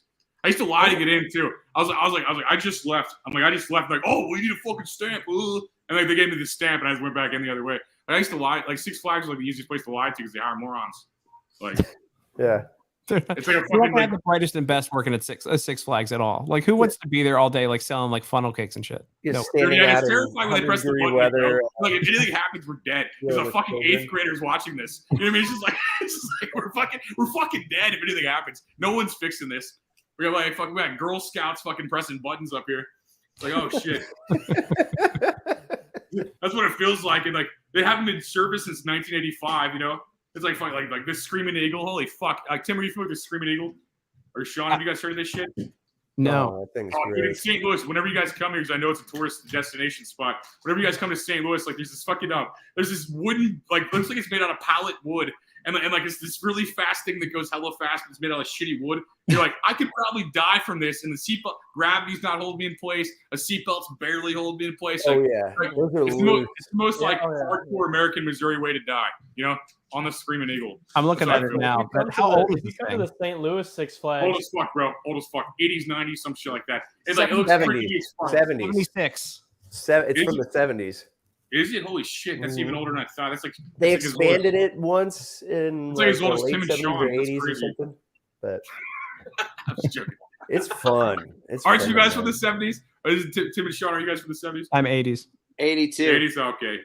I used to lie to get in too. I was like, I just left. I'm like, I just left. Like, oh, well, you need a fucking stamp. And like they gave me the stamp, and I just went back in the other way. Like, I used to lie. Like Six Flags was like the easiest place to lie to because they hire morons. Like, Yeah. it's like a You fucking don't like, have the brightest and best working at Six Flags at all. Like, who wants to be there all day, like selling like funnel cakes and shit? Just No. standing yeah, out it's in terrifying when they press the 100-degree button. weather. You know? Like, if anything happens, we're dead. There's Yeah, a fucking children. 8th graders watching this. You know what I mean? It's just like we're fucking dead if anything happens. No one's fixing this. We got Girl Scouts fucking pressing buttons up here. It's like, oh shit. That's what it feels like. And like they haven't been in service since 1985. You know, it's like this Screaming Eagle. Holy fuck! Tim, are you familiar with the Screaming Eagle? Or Sean, have you guys heard of this shit? No. that thing's Oh, dude, great. in St. Louis, whenever you guys come here, because I know it's a tourist destination spot. Whenever you guys come to St. Louis, like there's this fucking there's this wooden, like looks like it's made out of pallet wood, and like it's this really fast thing that goes hella fast. But it's made out of shitty wood. You're like, I could probably die from this, and the seatbelt gravity's not holding me in place. A seatbelt's barely holding me in place. Like, Oh yeah, like, those are it's loose. the most like Oh, yeah. hardcore American Missouri way to die. You know, on the Screaming Eagle. I'm looking That's at how I it feel. now. If you come But to how the- old is if you this come to thing? the St. Louis Six Old Flags? as fuck, bro. Old as fuck. 80s, 90s, some shit like that. It's like it looks 70s, creepy as fuck. 70s. 76. It's Is from it? the 70s. Is it? Holy shit, that's even older than I thought. That's like They that's like as old as- expanded it once in It's like as the old as late Tim and 70s Sean. or That's 80s or crazy. something. But I'm just joking. it's fun. It's Aren't fun, you guys from man. the 70s? Or is it Tim and Sean? Are you guys from the 70s? I'm 80s. 82. 80s? Okay.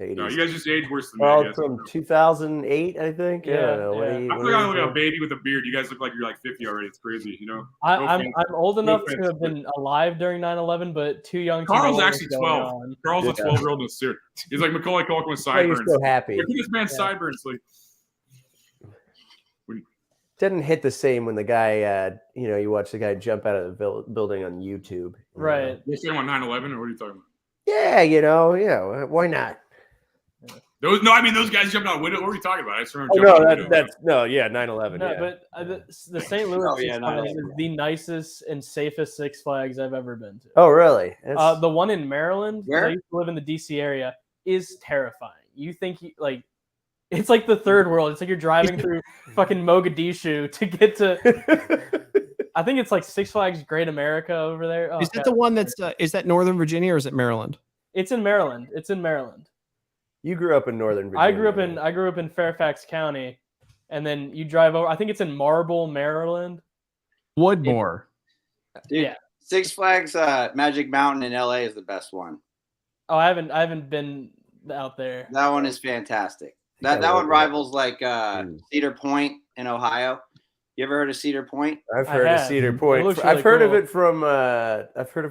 80s. No, you guys just age worse than me. I Well, guess. from 2008, I think. I Yeah, don't know. What yeah. do you, I what feel like I do look you like a baby with a beard. You guys look like you're like 50 already. It's crazy, you know? I'm old enough to offense, have been alive during 9/11, but too young to know Carl's what was actually going 12. on. Carl's a Yeah. 12-year-old in a suit. He's like Macaulay Culkin with Why are you sideburns. so happy? Look at this man's Yeah. sideburns. Like, Didn't hit the same when the guy, you watch the guy jump out of the building on YouTube. you know? Right. you're saying about 9/11, or what are you talking about? Yeah, yeah. Why not? I mean those guys jumped out of window. What are we talking about? I just remember Oh jumping no, out of window. that's no, yeah, 9/11. No, Yeah. but the St. Louis Oh, Six yeah, Flags 9/11. is the nicest and safest Six Flags I've ever been to. Oh really? That's- The one in Maryland, 'cause Where? I used to live in the DC area, is terrifying. You think it's like the third world. It's like you're driving through fucking Mogadishu to get to. I think it's like Six Flags Great America over there. Oh, Is that God. the one that's is that Northern Virginia or is it Maryland? It's in Maryland. It's in Maryland. You grew up in Northern Virginia. I grew up in Fairfax County, and then you drive over. I think it's in Marble, Maryland. Woodmore. Dude, Yeah. Six Flags Magic Mountain in LA is the best one. Oh, I haven't been out there. That one is fantastic. I That love one that. rivals like Cedar Point in Ohio. You ever heard of Cedar Point? I've I heard of have. Cedar It Point. looks I've really heard of cool.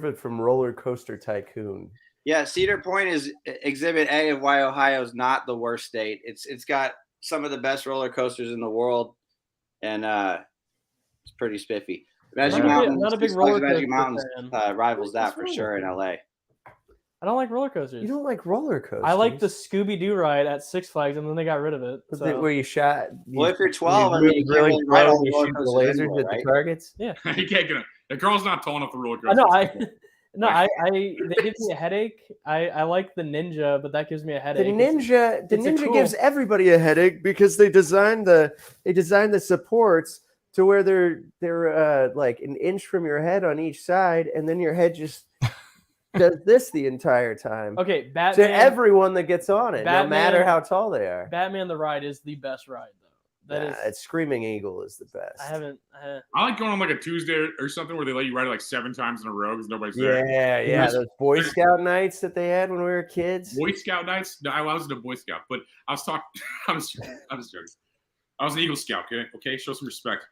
it from Roller Coaster Tycoon. Yeah, Cedar Point is Exhibit A of why Ohio is not the worst state. It's got some of the best roller coasters in the world, and it's pretty spiffy. Magic Mountain, not a big Six Flags roller Magic coaster Mountain fan. rivals that What's for wrong sure with in LA. I don't like roller coasters. You don't like roller coasters? I like the Scooby Doo ride at Six Flags, and then they got rid of it. So. where you shot. Well, if you're 12, I you mean, you move can't really ride slow all and the you roller shoot the coasters lasers anyway, at the right? targets. You can't get him. The girl's not tall enough for roller I coasters. know. They give me a headache. I like the Ninja, but that gives me a The headache. Ninja cool- gives everybody a headache because they designed the supports to where they're like an inch from your head on each side, and then your head just does this the entire time. Okay, To Batman. everyone that gets on it, no matter Batman- how tall they are. Batman the ride is the best ride though. That is. It's Screaming Eagle is the best. I haven't. I like going on like a Tuesday or something where they let you ride it like 7 times in a row because nobody's there. Yeah. Yes. Those Boy Scout nights that they had when we were kids. Boy Scout nights? No, I wasn't a Boy Scout, but I was talking. I was joking. I was an Eagle Scout. Okay, show some respect.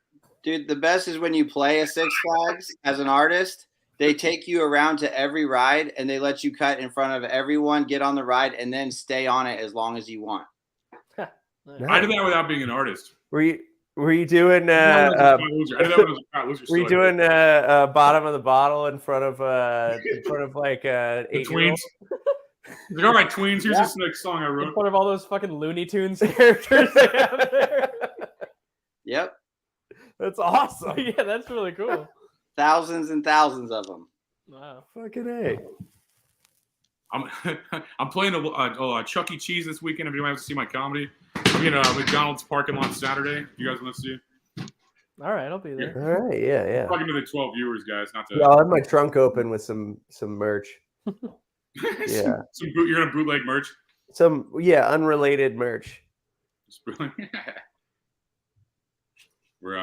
Dude, the best is when you play a Six Flags as an artist. They take you around to every ride and they let you cut in front of everyone, get on the ride, and then stay on it as long as you want. I did that without being an artist. Were you doing I did that when I was a fat loser. were you still I do. doing bottom of the bottle in front of like The 8-year-old? tweens? Like, all right, tweens. Here's this next song I In wrote. front of all those fucking Looney Tunes characters they have there. Yep. That's awesome. Yeah, that's really cool. Thousands and thousands of them. Wow. Fucking A. I'm playing a Chuck E. Cheese this weekend. If anyone wants to see my comedy, I'm in McDonald's parking lot Saturday. You guys want to see? All right, I'll be there. All right, yeah. Talking to the 12 viewers, guys. Not to. Yeah, I'll have my trunk open with some merch. Yeah. You're gonna bootleg merch. Some unrelated merch. We're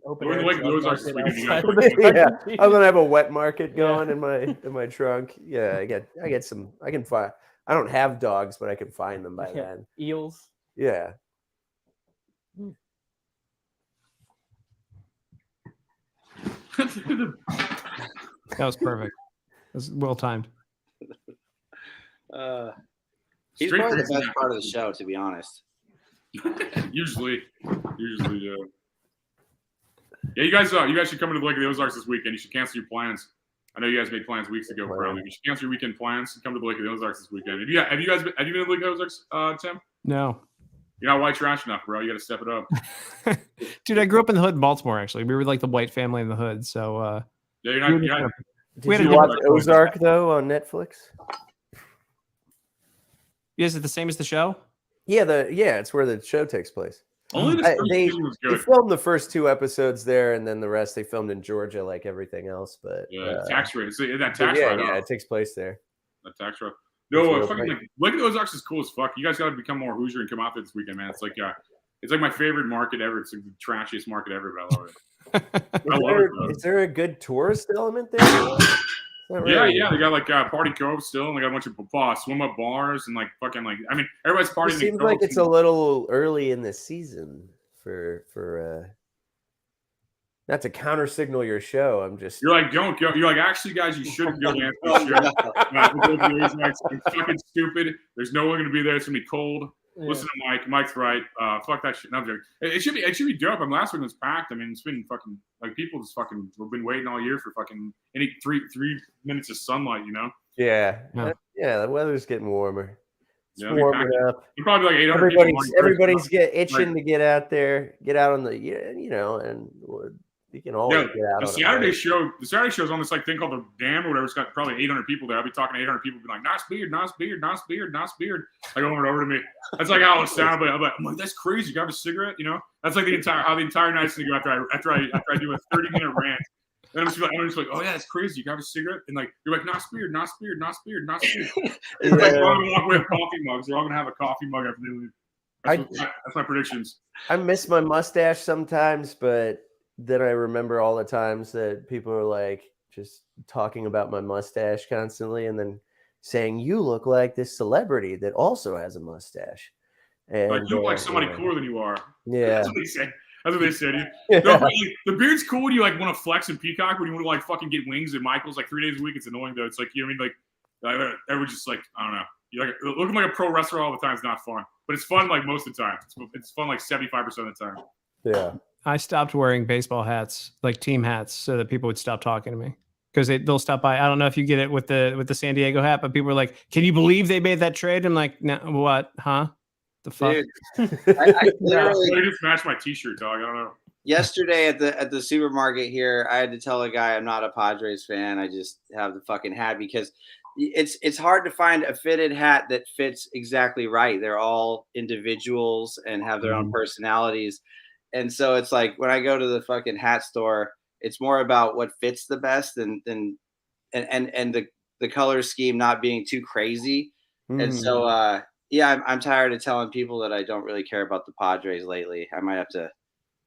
Open We're air in the Lake drug Ozarks this market weekend, you guys outside want of Yeah, Chuck E. I'm gonna have a wet market Yeah. going in my trunk. Yeah, I get some. I can find. I don't have dogs, but I can find them by Yeah. then. Eels. Yeah. That was perfect. That was well timed. He's Straight probably the from best part of the show, to be honest. Usually, yeah. Yeah, you guys should come to the Lake of the Ozarks this weekend. You should cancel your plans. I know you guys made plans weeks ago, probably. You should cancel your weekend plans and come to the Lake of the Ozarks this weekend. Have you been to the Lake of the Ozarks, Tim? No. You're not white trash enough, bro. You got to step it up. Dude, I grew up in the hood in Baltimore, actually. We were like the white family in the hood. So, yeah, you're not. Did you watch Ozark, though, on Netflix? Is it the same as the show? Yeah, it's where the show takes place. Only the first season was They good. filmed the first 2 episodes there, and then the rest they filmed in Georgia, like everything else. But Yeah, tax rate. So that tax yeah, rate. yeah, it takes place there. That tax rate. No, That's fucking like Lake of the Ozarks is cool as fuck. You guys got to become more Hoosier and come out there this weekend, man. It's like my favorite market ever. It's like the trashiest market ever, but I love it. Is there a good tourist element there? Yeah. They got like Party Cove still, and they got a bunch of swim up bars and like fucking like. I mean, everybody's partying. It seems like it's a little early in the season for not to counter signal your show. I'm just you're like don't go. You're like actually, guys, you shouldn't go dance this show. It's fucking stupid. There's no one gonna be there. It's gonna be cold. Yeah. Listen to Mike. Mike's right. Fuck that shit. No, I'm joking. It should be dope. Last week was packed. I mean, it's been fucking like people just fucking have been waiting all year for fucking any three minutes of sunlight. You know? Yeah. The weather's getting warmer. It's warming up. You're probably like 800 everybody's itching to get out there, get out on the and you can always get out. The Saturday show's on this like thing called the Dam or whatever. It's got probably 800 people there. I'll be talking to 800 people, be like, nice beard, nice beard, nice beard, nice beard. Like over and over to me. That's like how it sounds. But I'm like, that's crazy. You got a cigarette, you know? That's like how the entire night's gonna go after I do a 30-minute rant. And I'm just like, oh yeah, it's crazy. You got a cigarette, and like you're like, nice beard, nice beard, nice beard, nice beard. It's like we're all gonna walk away with coffee mugs. They're all gonna have a coffee mug after they leave. That's my predictions. I miss my mustache sometimes, but then I remember all the times that people are like just talking about my mustache constantly and then saying, you look like this celebrity that also has a mustache. And like you look like somebody cooler than you are. Yeah. That's what they said. No, the beard's cool when you like want to flex and peacock, when you want to like fucking get wings at Michael's like 3 days a week. It's annoying though. It's like, you know what I mean? Like everyone's just like, I don't know. You like looking like a pro wrestler all the time is not fun. But it's fun like most of the time. It's fun like 75% of the time. Yeah. I stopped wearing baseball hats, like team hats, so that people would stop talking to me because they'll stop by. I don't know if you get it with the San Diego hat, but people are like, "Can you believe they made that trade?" I'm like, "No, what? Huh? The fuck?" Dude, I literally just matched my T-shirt, dog. I don't know. Yesterday at the supermarket here, I had to tell a guy I'm not a Padres fan. I just have the fucking hat because it's hard to find a fitted hat that fits exactly right. They're all individuals and have their own personalities. And so it's like when I go to the fucking hat store, it's more about what fits the best and the color scheme not being too crazy. And so I'm tired of telling people that I don't really care about the Padres lately. I might have to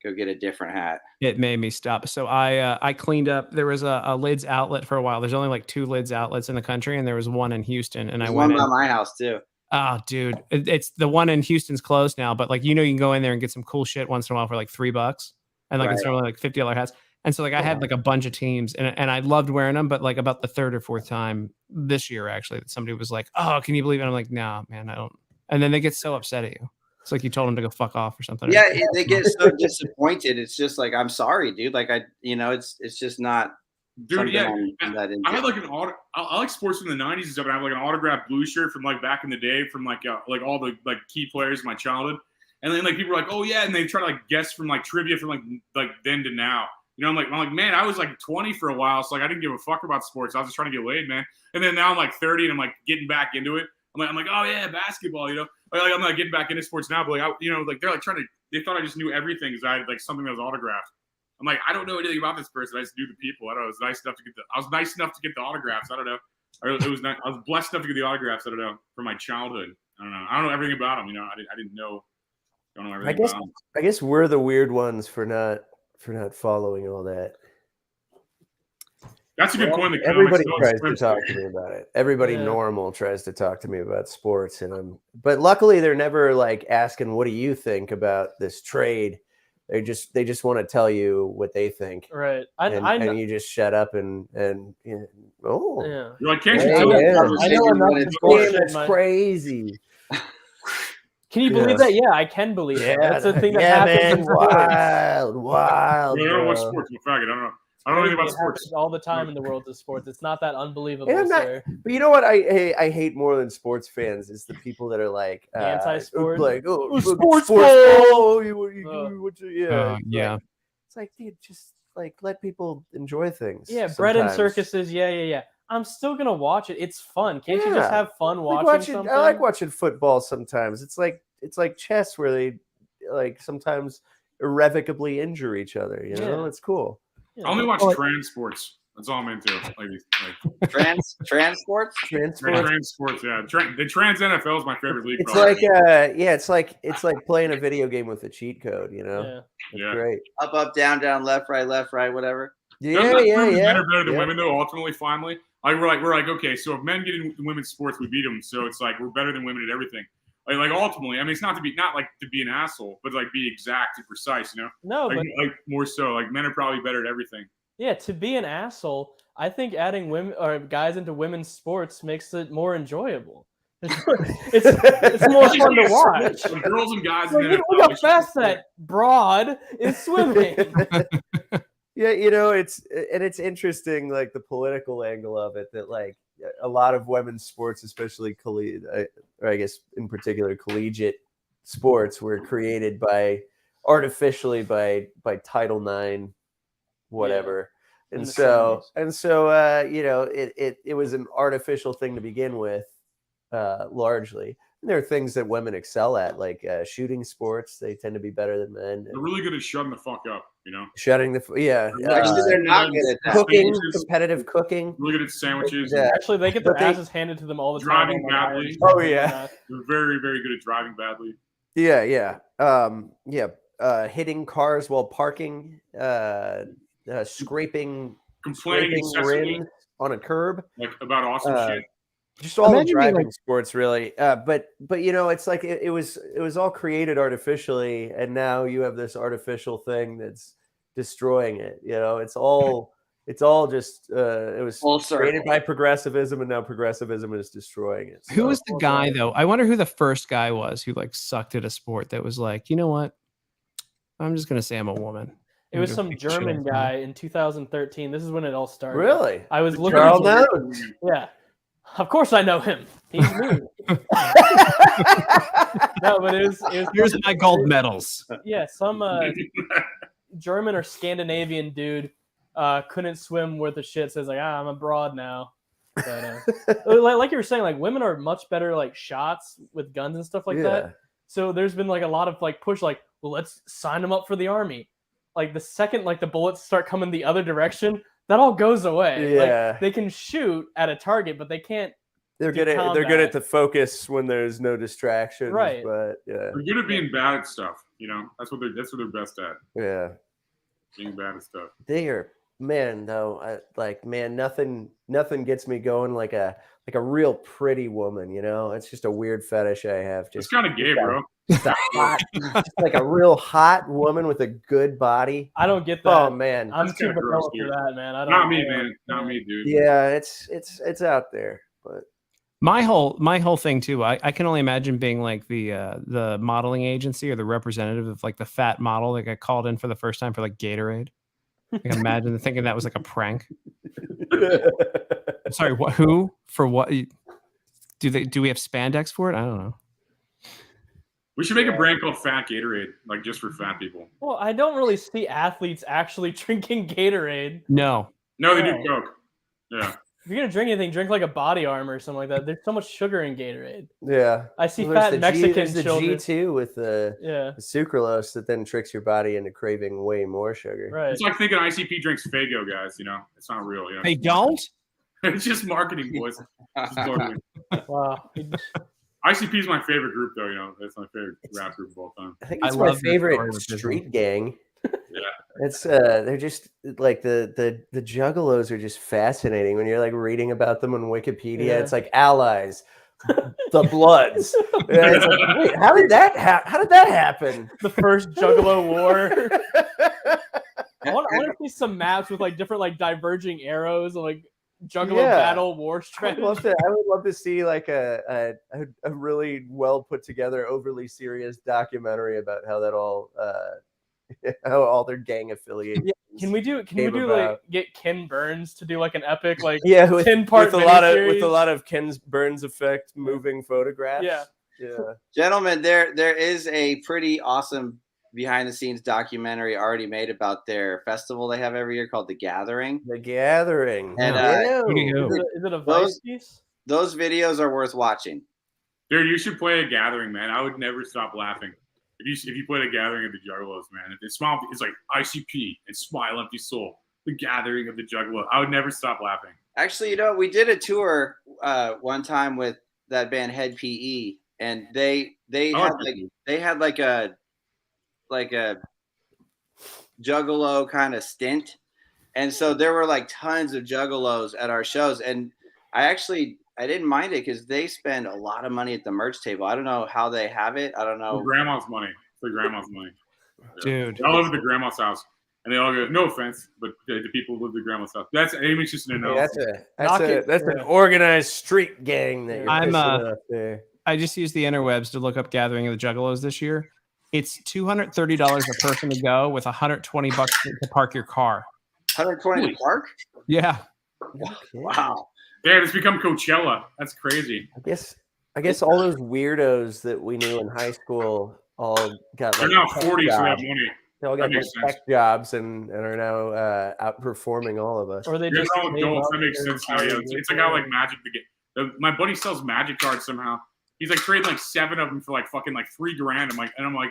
go get a different hat. It made me stop. So I cleaned up. There was a Lids outlet for a while. There's only like 2 Lids outlets in the country, and there was one in Houston. And There's I went one by my house too. Oh, dude, it's the one in Houston's closed now, but like, you can go in there and get some cool shit once in a while for like $3 and like, it's only like $50 hats. And so like, I had like a bunch of teams and I loved wearing them, but like about the 3rd or 4th time this year, actually, that somebody was like, oh, can you believe it? I'm like, no, man, I don't. And then they get so upset at you. It's like you told them to go fuck off or something. Yeah. They get so disappointed. It's just like, I'm sorry, dude. Like it's just not. Dude, yeah, I had like I like sports from the 90s and stuff. And I have like an autographed blue shirt from like back in the day from like all the like key players of my childhood. And then like people were like, oh yeah, and they try to like guess from like trivia from like then to now. You know, I'm like, man, I was like 20 for a while, so like I didn't give a fuck about sports. I was just trying to get laid, man. And then now I'm like 30 and I'm like getting back into it. I'm like, oh yeah, basketball. You know, like I'm not getting back into sports now, but like they're like they thought I just knew everything because I had like something that was autographed. I'm like, I don't know anything about this person. I just knew the people. I don't know. I was nice enough to get the autographs. I don't know. I was blessed enough to get the autographs. I don't know, from my childhood. I don't know everything about them. You know, I didn't know. Don't know everything about them. I guess we're the weird ones for not following all that. That's a good point. Everybody tries to talk to me about it. Everybody normal tries to talk to me about sports, but luckily they're never like asking, "What do you think about this trade?" They just want to tell you what they think, right? And you just shut up and you're like, can't you tell me? I know enough. That's crazy. Can you believe that? Yeah, I can believe that. That's the thing that happens man, in sports. wild. I don't know what bro. sports. I'm a faggot. I don't know. I don't know anything It about sports. happens all the time in the world of sports. It's not that unbelievable, And I'm not, sir. but you know what I hate more than sports fans is the people that are like Anti-sport? like Sports ball. ball! Yeah. It's like, dude, just like let people enjoy things. Yeah, bread and sometimes. circuses. Yeah. I'm still gonna watch it. It's fun. Can't you just Yeah. have fun Like watching something? I like watching football sometimes. It's like chess where they like sometimes irrevocably injure each other. You know, Yeah. it's cool. Yeah. I only watch trans sports. That's all I'm into. Like Trans sports. trans sports. Yeah, the trans NFL is my favorite league. It's probably. like it's like playing a video game with a cheat code. You know, Yeah. it's Yeah. great. Up, down, left, right, whatever. Yeah, Doesn't that yeah, prove yeah. Men are better than yeah. women though. Ultimately, finally, like we're like okay, so if men get in women's sports, we beat them. So it's like we're better than women at everything. Like ultimately, I mean, it's not like to be an asshole, but like be exact and precise. You know, No, like, but like more so. Like men are probably better at everything. yeah, to be an asshole, I think adding women or guys into women's sports makes it more enjoyable. It's more fun to watch. Like, girls and guys. Like, in the NFL, look how they should- fast that broad is swimming. Yeah, you know, it's interesting, like the political angle of it. That like a lot of women's sports, especially or I guess in particular collegiate sports, were created artificially by Title IX, whatever. In And the so 70s. you know, it was an artificial thing to begin with, largely. And there are things that women excel at, like shooting sports. They tend to be better than men. They're really good at shutting the fuck up. You know, Shutting the Actually, they're not good at that. cooking, Sandwiches. competitive cooking. really good at sandwiches. Yeah. Actually, they get their But they- asses handed to them all the time. Driving on the highway. badly. Oh, yeah. They're very, very good at driving badly. Hitting cars while parking, scraping Complaining incessantly, rims on a curb. like about awesome shit. Just all the Imagine being driving sports, really. But you know, it's like it was all created artificially, and now you have this artificial thing that's destroying it. You know, it's all just it was Full created circle. by progressivism, and now progressivism is destroying it. Who So- was the guy though? I wonder who the first guy was who like sucked at a sport that was like, you know what? I'm just gonna say I'm a woman. It was I'm some gonna pick shit up German from guy in 2013. This is when it all started. Really? I was looking. Charles for- Oates. Yeah. Of course I know him. He's me. No, but it was Here's my gold medals. yeah, some German or Scandinavian dude couldn't swim worth a shit. Says like, I'm a broad now. But, like you were saying, like women are much better like shots with guns and stuff like Yeah. that. So there's been like a lot of like push, like, well, let's sign them up for the army. Like the second like the bullets start coming the other direction, that all goes away. Yeah. Like, they can shoot at a target, but they can't. They're do good at combat. the focus when there's no distractions. Right. But yeah. They're good at being bad at stuff. You know, that's what they're best at. Yeah. Being bad at stuff. They are, man, though. Nothing gets me going like a real pretty woman, you know? It's just a weird fetish I have. It's Just kind of gay, bro. just like a real hot woman with a good body. I don't get that. Oh man. I'm That's too kinda gross, vanilla for dude. that, man. I don't. Not me, man. Not me, dude. Yeah, it's out there. But My whole thing too. I can only imagine being like the modeling agency or the representative of like the fat model that got called in for the first time for like Gatorade. Like imagine thinking that was like a prank. Sorry, what? Who for what? Do we have spandex for it? I don't know. We should make a brand called Fat Gatorade, like just for fat people. Well, I don't really see athletes actually drinking Gatorade. No. No, they do No. Coke. Yeah. If you're gonna drink anything, drink like a Body Armor or something like that. There's so much sugar in Gatorade. yeah. I see Well, fat there's Mexican there's the children. G2 with the Yeah, sucralose that then tricks your body into craving way more sugar. right. It's like thinking ICP drinks Faygo, guys. You know, it's not real. You know? They don't. It's just marketing, boys. Just marketing. Wow. ICP is my favorite group, though. You know, that's my favorite rap group of all time. I think I it's my love the story favorite with this street gang. Yeah. It's they're just like the Juggalos are just fascinating when you're like reading about them on Wikipedia. Yeah. It's like allies, the Bloods. And it's like, wait, how did that happen? The first Juggalo war. I want to see some maps with like different like diverging arrows. Like Juggalo Yeah. battle war I would strategy. love to see like a really well put together, overly serious documentary about how that all how all their gang affiliations. Yeah, Can we do came like about. get Ken Burns to do like an epic like Yeah, with 10-part a lot of miniseries? Ken Burns effect moving photographs. Yeah. Yeah. Gentlemen, there is a pretty awesome behind the scenes documentary already made about their festival they have every year called The Gathering. The Gathering. And Is it a Vice piece? those videos are worth watching. Dude, you should play a Gathering, man. I would never stop laughing. If you played a Gathering of the Juggalos, man, it's like ICP and Smile Empty Soul, the Gathering of the Juggalo. I would never stop laughing. Actually, we did a tour one time with that band Head PE, and they had like a Juggalo kind of stint, and so there were like tons of Juggalos at our shows, and I didn't mind it because they spend a lot of money at the merch table. I don't know how they have it. I don't know. For grandma's money. For grandma's money. Dude. They all live at the grandma's house. And they all go, no offense, but the people who live at the grandma's house. That's Amy's just an analysis. That's an organized street gang that you're I'm pissing off there. I just used the interwebs to look up Gathering of the Juggalos this year. It's $230 a person to go with $120 to park your car. 120 to park? Yeah. Okay. Wow. Damn, it's become Coachella. That's crazy. I guess all those weirdos that we knew in high school all got They're like now 40, so they have money. They all got That makes tech jobs and are now outperforming all of us. Or they They're just all adults. That makes sense now. Yeah, it's like how like Magic the game. My buddy sells Magic cards somehow. He's like trading like 7 of them for like fucking like $3,000. I'm like, I don't know.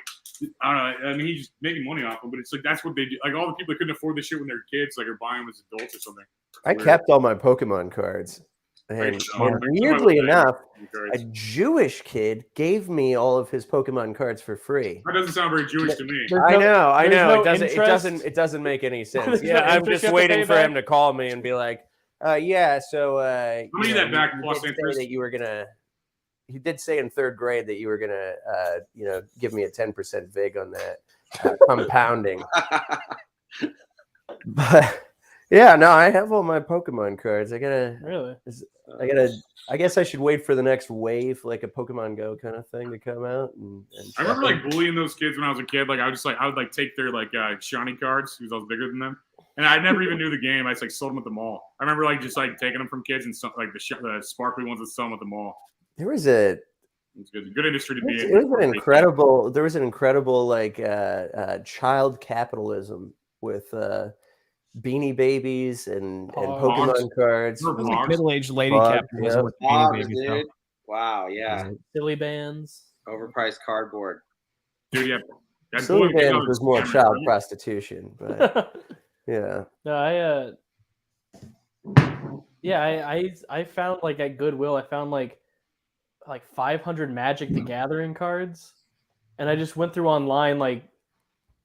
I mean, he's just making money off them, but it's like that's what they do. Like all the people that couldn't afford this shit when they were kids, like are buying them as adults or something. I kept all my Pokemon cards. And weirdly enough, a Jewish kid gave me all of his Pokemon cards for free. That doesn't sound very Jewish to me. I know. no It doesn't make any sense. Yeah, I'm just waiting for him to call me and be like, yeah, so how many that back plus interest? that you were gonna. He did say in 3rd grade that you were gonna, give me a 10% vig on that compounding. But yeah, no, I have all my Pokemon cards. I guess I should wait for the next wave, like a Pokemon Go kind of thing to come out. And I remember like bullying those kids when I was a kid. Like I would take their like shiny cards because I was bigger than them, and I never even knew the game. I just like sold them at the mall. I remember like just like taking them from kids and like the sparkly ones and selling them at the mall. It's good industry to be in. There was an incredible like child capitalism with Beanie Babies and Pokemon cards. Like middle-aged lady capitalism with Beanie Babies. Dude. Wow, yeah. Silly bands. Overpriced cardboard. Dude, yeah. Silly bands was more child prostitution, but yeah. No, I found like at Goodwill, I found like 500 Magic the Gathering cards, and I just went through online like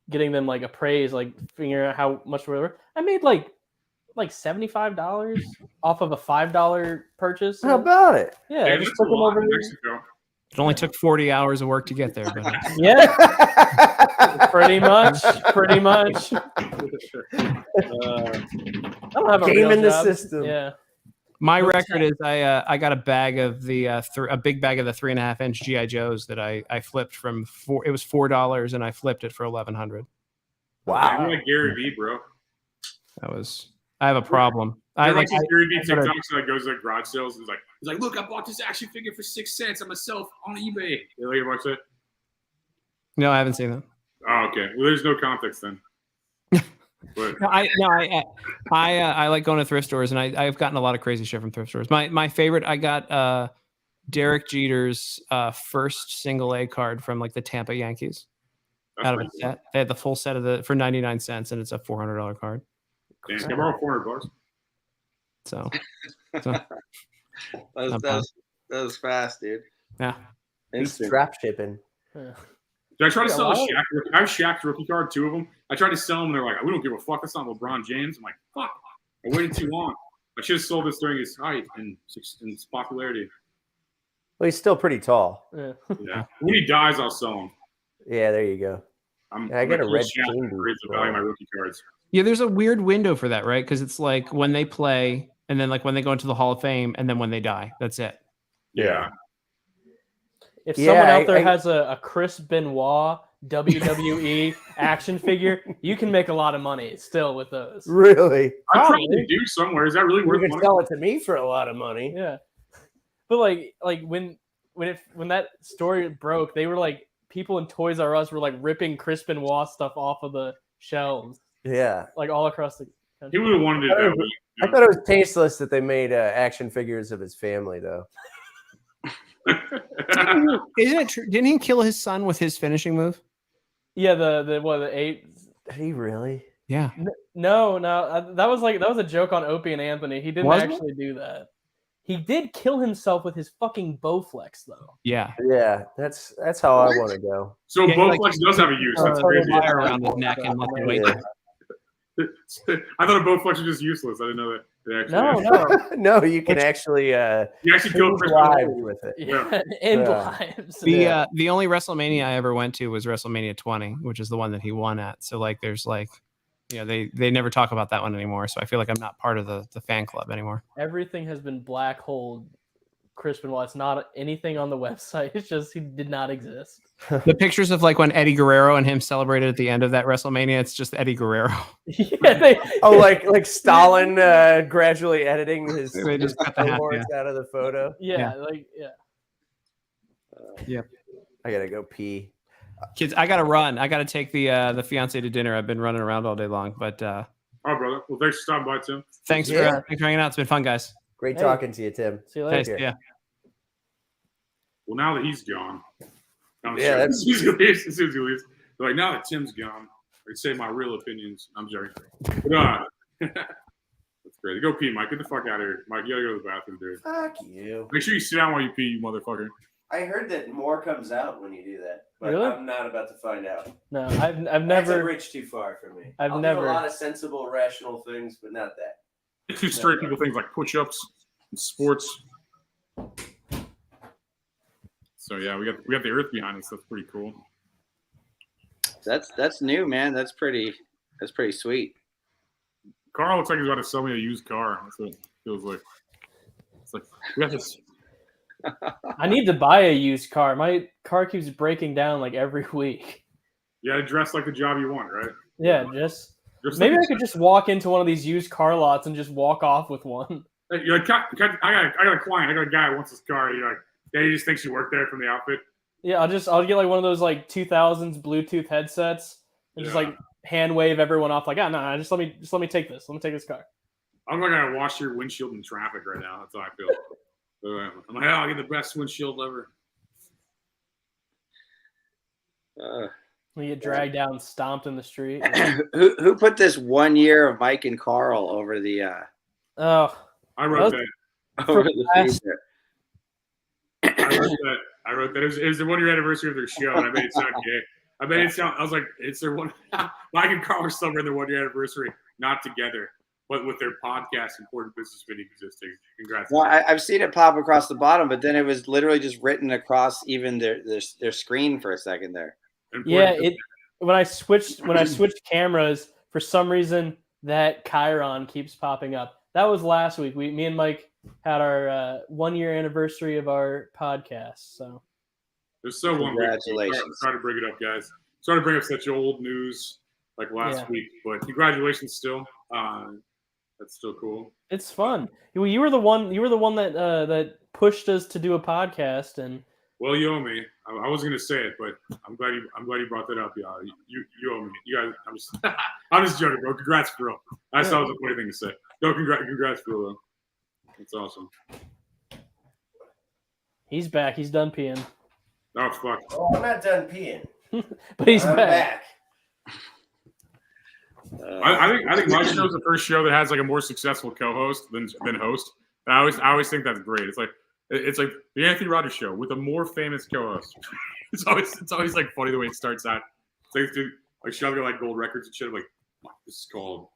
getting them like appraised, like figuring out how much they were. I made like $75 off of a $5 purchase. How about it? Yeah, I just took them over. It only took 40 hours of work to get there, but yeah, pretty much. I don't have a game real in the job. system. Yeah. my record is I got a bag of the a big bag of the 3.5-inch GI Joes that I flipped from it was $4 and I flipped it for $1,100. Wow. I'm like Gary Vee, bro. I have a problem. I like Gary Vee TikToks that goes like garage sales. He's like, look, I bought this action figure for 6 cents. I'm myself on eBay. You like to watch that? No, I haven't seen that. Oh, okay. Well, there's no context then. But I like going to thrift stores, and I've gotten a lot of crazy shit from thrift stores. My favorite, I got Derek Jeter's first single A card from like the Tampa Yankees. Out of a set. They had the full set of for 99 cents, and it's a $400 card. Damn, can I borrow $400? So that was fast, dude. Yeah. He's drop shipping. Yeah. Did I try to sell a Shaq? I have Shaq's rookie card, 2 of them. I tried to sell them. They're like, we don't give a fuck. That's not LeBron James. I'm like, fuck. I waited too long. I should have sold this during his height and his popularity. Well, he's still pretty tall. Yeah. Yeah. When he dies, I'll sell him. Yeah, there you go. I got a red Shaq. The value of my rookie cards. Yeah, there's a weird window for that, right? Because it's like when they play, and then like when they go into the Hall of Fame, and then when they die. That's it. Yeah. If someone out there has a Chris Benoit WWE action figure, you can make a lot of money still with those. Really? I probably do somewhere. Is that really worth You money? can sell it to me for a lot of money. Yeah. But like when that story broke, they were like, people in Toys R Us were like ripping Chris Benoit stuff off of the shelves. Yeah. Like all across the country. He would have wanted it that way. I thought it was tasteless that they made action figures of his family, though. Isn't it true? Didn't he kill his son with his finishing move? Yeah, the 8. Did he really? Yeah. No, that was a joke on Opie and Anthony. He didn't actually do that. He did kill himself with his fucking Bowflex, though. Yeah. Yeah, that's how I want to go. So Bowflex does have a use. That's crazy. Wire around his neck and let the weight. I thought a Bowflex was just useless. I didn't know that. No, you can actually you actually kill Chris lives with it. Yeah, and lives. The only WrestleMania I ever went to was WrestleMania 20, which is the one that he won at. So like, there's like, you know, they never talk about that one anymore. So I feel like I'm not part of the fan club anymore. Everything has been black holed. Chris Benoit. It's not anything on the website. It's just he did not exist. The pictures of like when Eddie Guerrero and him celebrated at the end of that WrestleMania, it's just Eddie Guerrero. Yeah, like Stalin gradually editing his they just cut the hat, out of the photo. Yeah. Yep. I gotta go pee. Kids, I gotta run. I gotta take the fiance to dinner. I've been running around all day long, but all right, brother. Well, thanks for stopping by, Tim. Thanks for hanging out. It's been fun, guys. Great talking to you, Tim. See you later. Thanks, yeah. Well, now that he's gone, that's as soon as he leaves, they're like, now that Tim's gone, I say my real opinions. I'm joking. But, that's great. Go pee, Mike. Get the fuck out of here, Mike. You gotta go to the bathroom, dude. Fuck you. Make sure you sit down while you pee, you motherfucker. I heard that more comes out when you do that, but really? I'm not about to find out. No, I've never. That's a bridge too far for me. I'll do a lot of sensible, rational things, but not that. Two straight people things like push-ups and sports. So yeah, we got the Earth behind us. That's pretty cool. That's new, man. That's pretty sweet. Carl looks like he's about to sell me a used car. That's what it feels like. It's like we got this. I need to buy a used car. My car keeps breaking down like every week. You gotta dress like the job you want, right? Yeah, just maybe I could just walk into one of these used car lots and just walk off with one. You're like, I got a client. I got a guy who wants this car. You're like, yeah, he just thinks you work there from the outfit. Yeah, I'll get like one of those like 2000s Bluetooth headsets and just like hand wave everyone off. Like, no, just let me take this. Let me take this car. I'm not gonna wash your windshield in traffic right now. That's how I feel. I'm like, I'll get the best windshield ever. We get dragged down, stomped in the street. Who put this 1 year of Mike and Carl over the? I wrote that. Over the feed. I wrote that. It was the 1 year anniversary of their show, and I made it sound gay. I was like, it's their one. Mike and Carl are celebrating their 1 year anniversary, not together, but with their podcast, Important Business Meeting Existing. Congrats. Well, I've seen it pop across the bottom, but then it was literally just written across even their screen for a second there. Yeah, when I switched cameras, for some reason that Chiron keeps popping up. That was last week. Me and Mike had our 1 year anniversary of our podcast. So there's so one week. Congratulations. Sorry to bring it up, guys. Sorry to bring up such old news like last week, but congratulations still. That's still cool. It's fun. You were the one that that pushed us to do a podcast, and well, you owe me. I wasn't gonna say it, but I'm glad you brought that up. Yeah, you owe me. You guys, I'm just joking, bro. Congrats, bro. I thought it was a funny thing to say. No, congrats, bro. Though. That's awesome. He's back. He's done peeing. Oh fuck. Oh, I'm not done peeing. But he's back. I think my show is the first show that has like a more successful co-host than host. I always think that's great. It's like the Anthony Rogers show with a more famous co-host. It's always like funny the way it starts out. It's like Sean got like gold records and shit. I'm like, what this is called.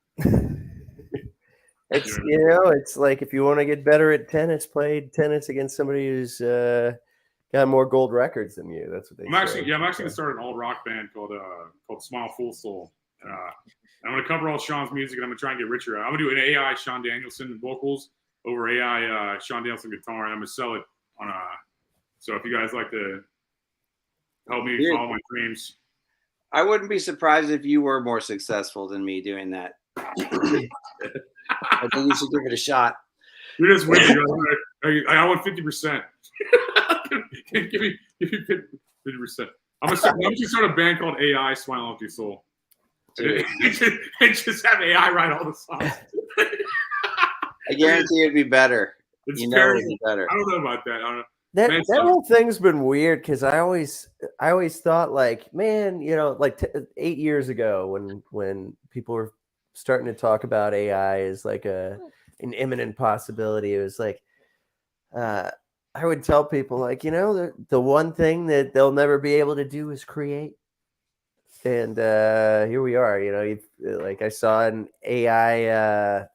It's it's like if you want to get better at tennis, play tennis against somebody who's got more gold records than you. That's what they say. I'm actually gonna start an alt rock band called Smile Full Soul. I'm gonna cover all Sean's music, and I'm gonna try and get richer. I'm gonna do an AI Sean Danielsen vocals over AI Sean Danielsen guitar, and I'm gonna sell it on a. So if you guys like to help me follow my dreams, I wouldn't be surprised if you were more successful than me doing that. I think you should give it a shot. you're just winning. I want 50%. give me 50%. I'm gonna start a band called AI Smile Off Your Soul. And just have AI write all the songs. I guarantee it'd be better. It's You know it'd be better. I don't know about that. I don't know. That whole thing's been weird because I always thought like, man, you know, like 8 years ago when people were starting to talk about AI as like an imminent possibility, it was like I would tell people like, you know, the one thing that they'll never be able to do is create. And here we are, you know, like I saw an AI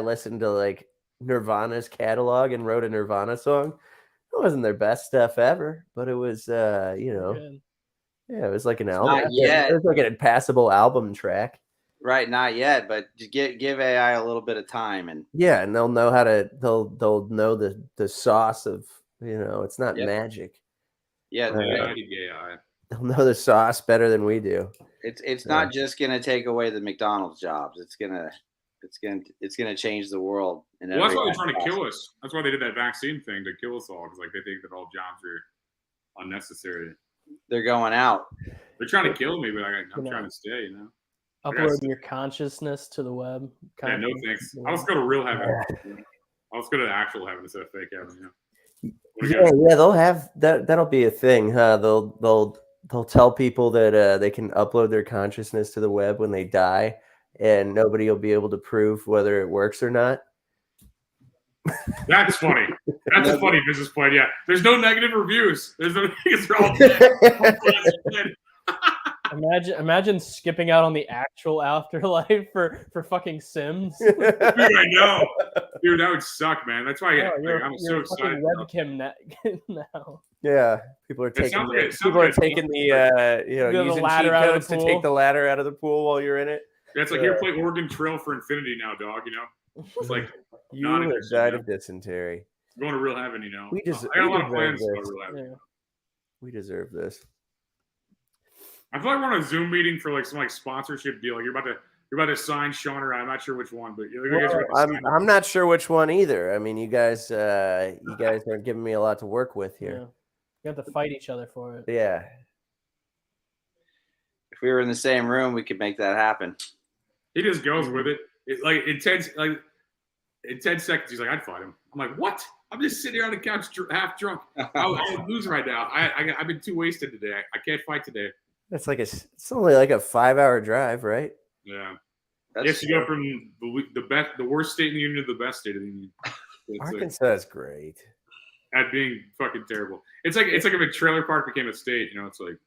listened to like Nirvana's catalog and wrote a Nirvana song. It wasn't their best stuff ever, but it was, you know, yeah, it was like an album. Not yet. It was like a passable album track. Right, not yet, but just give AI a little bit of time, and yeah, and they'll know how to. They'll know the sauce of, you know, it's not magic. Yeah, AI. They'll know the sauce better than we do. It's not just gonna take away the McDonald's jobs. It's gonna change the world. Well, that's why they're trying to kill us. That's why they did that vaccine thing to kill us all, because like they think that all jobs are unnecessary. They're going out. They're trying to kill me, but I'm trying to stay. You know, upload your consciousness to the web. Yeah, no thanks. I'll just go to real heaven. I'll just go to the actual heaven instead of fake heaven. You know? Yeah, they'll have that. That'll be a thing, huh? They'll tell people that they can upload their consciousness to the web when they die, and nobody will be able to prove whether it works or not. That's funny. That's a funny business plan. Yeah, there's no negative reviews. There's no. Imagine skipping out on the actual afterlife for fucking Sims. Dude, I know. Dude, that would suck, man. That's why I'm so excited. Webcam now. Yeah, people are taking the you know, using cheat codes to take the ladder out of the pool while you're in it. Yeah, it's like here, play Oregon Trail for infinity now, dog. You know, it's like you have died of dysentery. Going to real heaven, you know. I got a lot of plans to go to real heaven. Yeah. We deserve this. I feel like we're on a Zoom meeting for like some like sponsorship deal. Like you're about to sign Sean or I'm not sure which one, but I'm not sure which one either. I mean, you guys are giving me a lot to work with here. Yeah. You have to fight each other for it. Yeah. If we were in the same room, we could make that happen. He just goes with it. It's like in 10 seconds, he's like, I'd fight him. I'm like, what? I'm just sitting here on the couch half drunk. I'll lose right now. I've been too wasted today. I can't fight today. It's only like a 5-hour drive, right? Yeah. Yes, you go from the worst state in the union to the best state of the union. Arkansas is great at being fucking terrible. It's like if a trailer park became a state. You know, it's like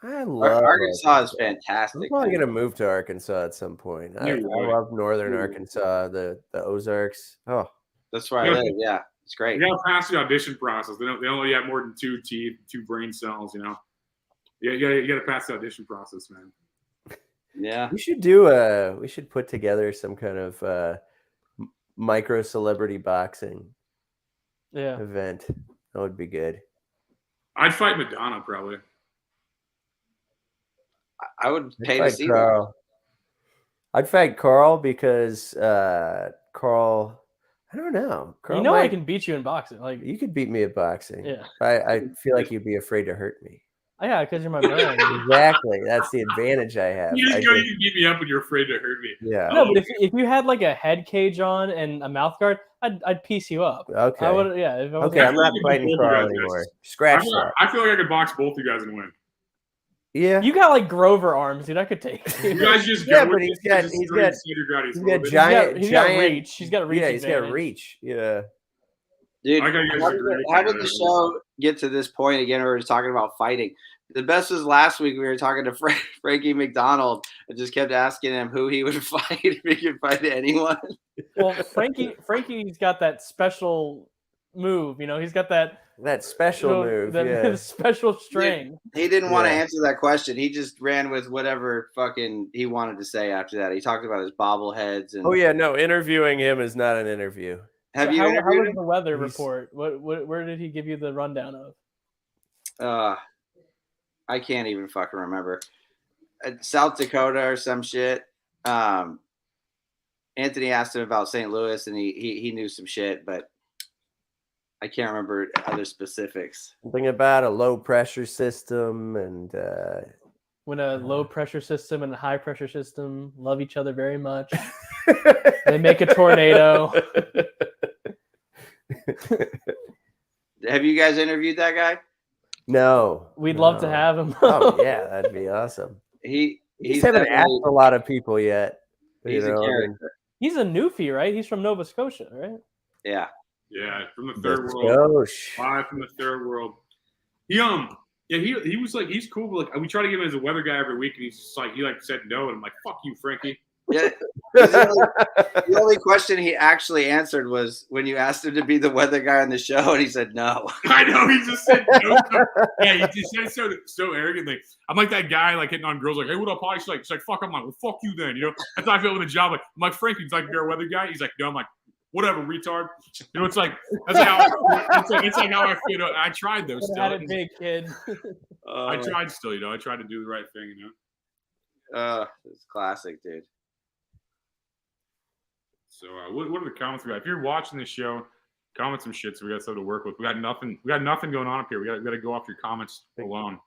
I love Arkansas is fantastic. I'm probably gonna move to Arkansas at some point. I love northern Arkansas, the Ozarks. Oh, that's where I live. Yeah, it's great. You gotta pass the audition process. They only have more than 2 teeth, 2 brain cells. You know. Yeah, you gotta pass the audition process, man. Yeah, we should put together some kind of micro celebrity boxing event. That would be good. I'd fight Madonna probably. I would pay to see Carl. I'd fight Carl because Carl. I don't know. Carl I can beat you in boxing. Like you could beat me at boxing. Yeah. I feel like you'd be afraid to hurt me. Oh, yeah, because you're my man. Exactly. That's the advantage I have. You just you beat me up when you're afraid to hurt me. Yeah. No, but if you had like a head cage on and a mouth guard, I'd piece you up. Okay. I would, yeah. Okay, I'm not fighting Carl anymore. Scratch that. I feel like I could box both you guys and win. Yeah. You got like Grover arms, dude. I could take you. You guys just but he's got giant. He's got reach. He's got reach. Yeah, he's got reach. Yeah. Dude, how did the show get to this point again? We were talking about fighting. The best was last week. We were talking to Frankie McDonald and just kept asking him who he would fight if he could fight anyone. Well, Frankie's got that special move. You know, he's got that special move. that special strain. He didn't want to answer that question. He just ran with whatever fucking he wanted to say after that. He talked about his bobbleheads and. Oh yeah, no, interviewing him is not an interview. Have So you how interviewed was him? the weather report? Where did he give you the rundown of? I can't even fucking remember. South Dakota or some shit. Anthony asked him about St. Louis, and he knew some shit, but I can't remember other specifics. Something about a low pressure system and When a low pressure system and a high pressure system love each other very much, they make a tornado. Have you guys interviewed that guy? No. We'd love to have him. Oh yeah, that'd be awesome. He's haven't asked a lot of people yet. He's a character. He's a newfie, right? He's from Nova Scotia, right? Yeah. Yeah, from the third world. Gosh. Live from the third world. He was like, he's cool, but like we try to get him as a weather guy every week, and he's just like, he like said no, and I'm like, fuck you, Frankie. Yeah. The only question he actually answered was when you asked him to be the weather guy on the show, and he said no. I know, he just said no. Yeah, he just said it so arrogantly. I'm like that guy like hitting on girls like, hey, what up, Polly? She's like, fuck, I'm like, well, fuck you then, you know? That's how I feel with a job. Like, I'm like, Frankie's like, you're a weather guy? He's like, no. I'm like, whatever, retard. You know, it's like that's like how it's like how I feel. You know, I tried though. Still, had it big, kid. I tried still. You know, I tried to do the right thing. You know. It's classic, dude. So, what are the comments we got? If you're watching this show, comment some shit so we got stuff to work with. We got nothing going on up here. We got to go off your comments alone.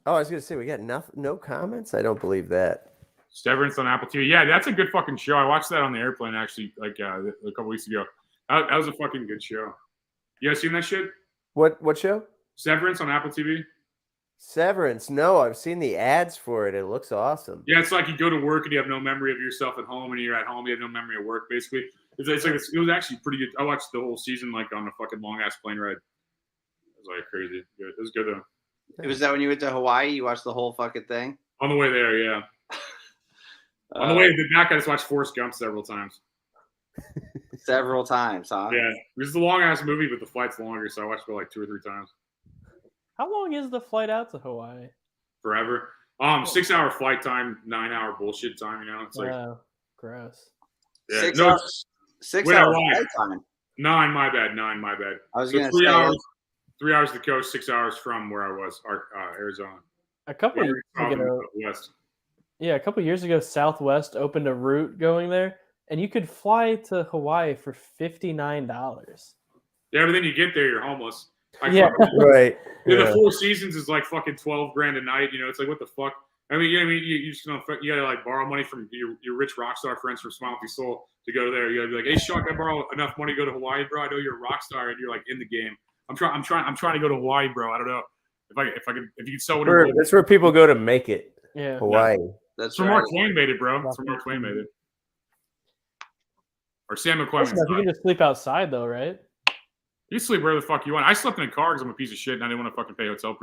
Oh, I was gonna say we got no comments. I don't believe that. Severance on Apple TV. Yeah, that's a good fucking show. I watched that on the airplane actually, like a couple weeks ago. That was a fucking good show. You guys seen that shit? What show? Severance on Apple TV. Severance. No, I've seen the ads for it. It looks awesome. Yeah, it's like you go to work and you have no memory of yourself at home, and you're at home, you have no memory of work. Basically, it was actually pretty good. I watched the whole season like on a fucking long ass plane ride. It was like crazy. Good. It was good though. Was that when you went to Hawaii? You watched the whole fucking thing? On the way there, yeah. On the way back, I just watched Forrest Gump several times. Several times, huh? Yeah, this is a long ass movie, but the flight's longer, so I watched it like 2 or 3 times. How long is the flight out to Hawaii? Forever. 6 hour flight time, 9 hour bullshit time. You know, it's like gross. Yeah, 6 no, hours. 6 hours flight time. 9. My bad. I was gonna 3 hours. 3 hours to the coast, 6 hours from where I was, Arizona. A couple years ago, West. Yeah, a couple years ago, Southwest opened a route going there, and you could fly to Hawaii for $59. Yeah, but then you get there, you're homeless. Right. Yeah, the 4 Seasons is like fucking $12,000 a night. You know, it's like what the fuck. I mean, you just you gotta like borrow money from your rich rock star friends from Smile with Your Soul to go there. You gotta be like, hey, Sean, can I borrow enough money to go to Hawaii, bro? I know you're a rock star and you're like in the game. I'm trying to go to Hawaii, bro. I don't know if you can sell whatever. That's where people go to make it. Yeah, Hawaii. That's right. Mark Twain made it, bro. That's where Mark Twain made it. Or Sam McClellan. You can just sleep outside, though, right? You sleep wherever the fuck you want. I slept in a car because I'm a piece of shit and I didn't want to fucking pay hotel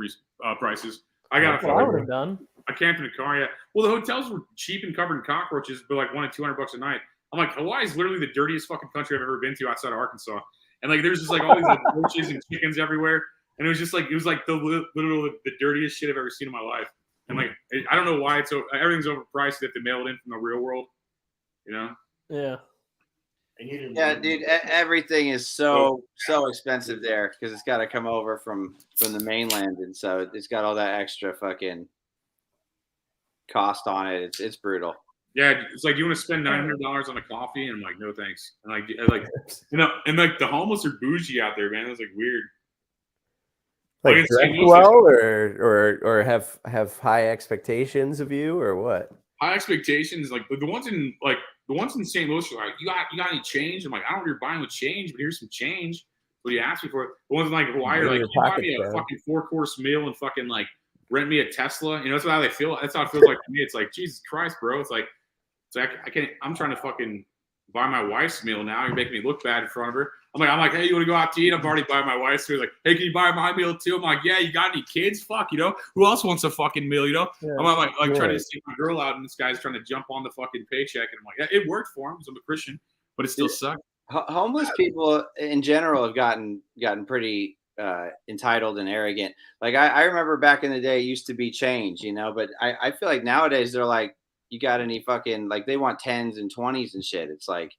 prices. I got what I would have done. I camped in a car. Yeah. Well, the hotels were cheap and covered in cockroaches, but like $100 to $200 a night. I'm like, Hawaii is literally the dirtiest fucking country I've ever been to outside of Arkansas. And like, there's just like all these like roaches and chickens everywhere. And it was like the dirtiest shit I've ever seen in my life. And like, I don't know why everything's overpriced. They have to mail it in from the real world, you know? Yeah. Yeah, dude, everything is so expensive there because it's got to come over from the mainland, and so it's got all that extra fucking cost on it. It's brutal. Yeah, it's like you want to spend $900 on a coffee, and I'm like, no thanks. And like you know, and like the homeless are bougie out there, man. It's like weird. Like dress well, or have high expectations of you, or what? High expectations, like the ones in St. Louis are like, you got any change? I'm like, I don't know if you're buying with change, but here's some change. What do you ask me for? The ones in like Hawaii are like, you buy me a fucking 4-course meal and fucking like rent me a Tesla. You know, that's how they feel. That's how it feels like to me. It's like, Jesus Christ, bro. It's like I can't. I'm trying to fucking buy my wife's meal now. You're making me look bad in front of her. I'm like, hey, you want to go out to eat? I'm already buying my wife's meal. Like, hey, can you buy my meal too? I'm like, yeah, you got any kids? Fuck, you know, who else wants a fucking meal? You know, yeah, I'm like trying to take my girl out, and this guy's trying to jump on the fucking paycheck, and I'm like, yeah, it worked for him because I'm a Christian, but it still sucked. Homeless people in general have gotten pretty entitled and arrogant. Like I remember back in the day, it used to be change, you know, but I feel like nowadays they're like, you got any fucking, like they want 10s and 20s and shit. It's like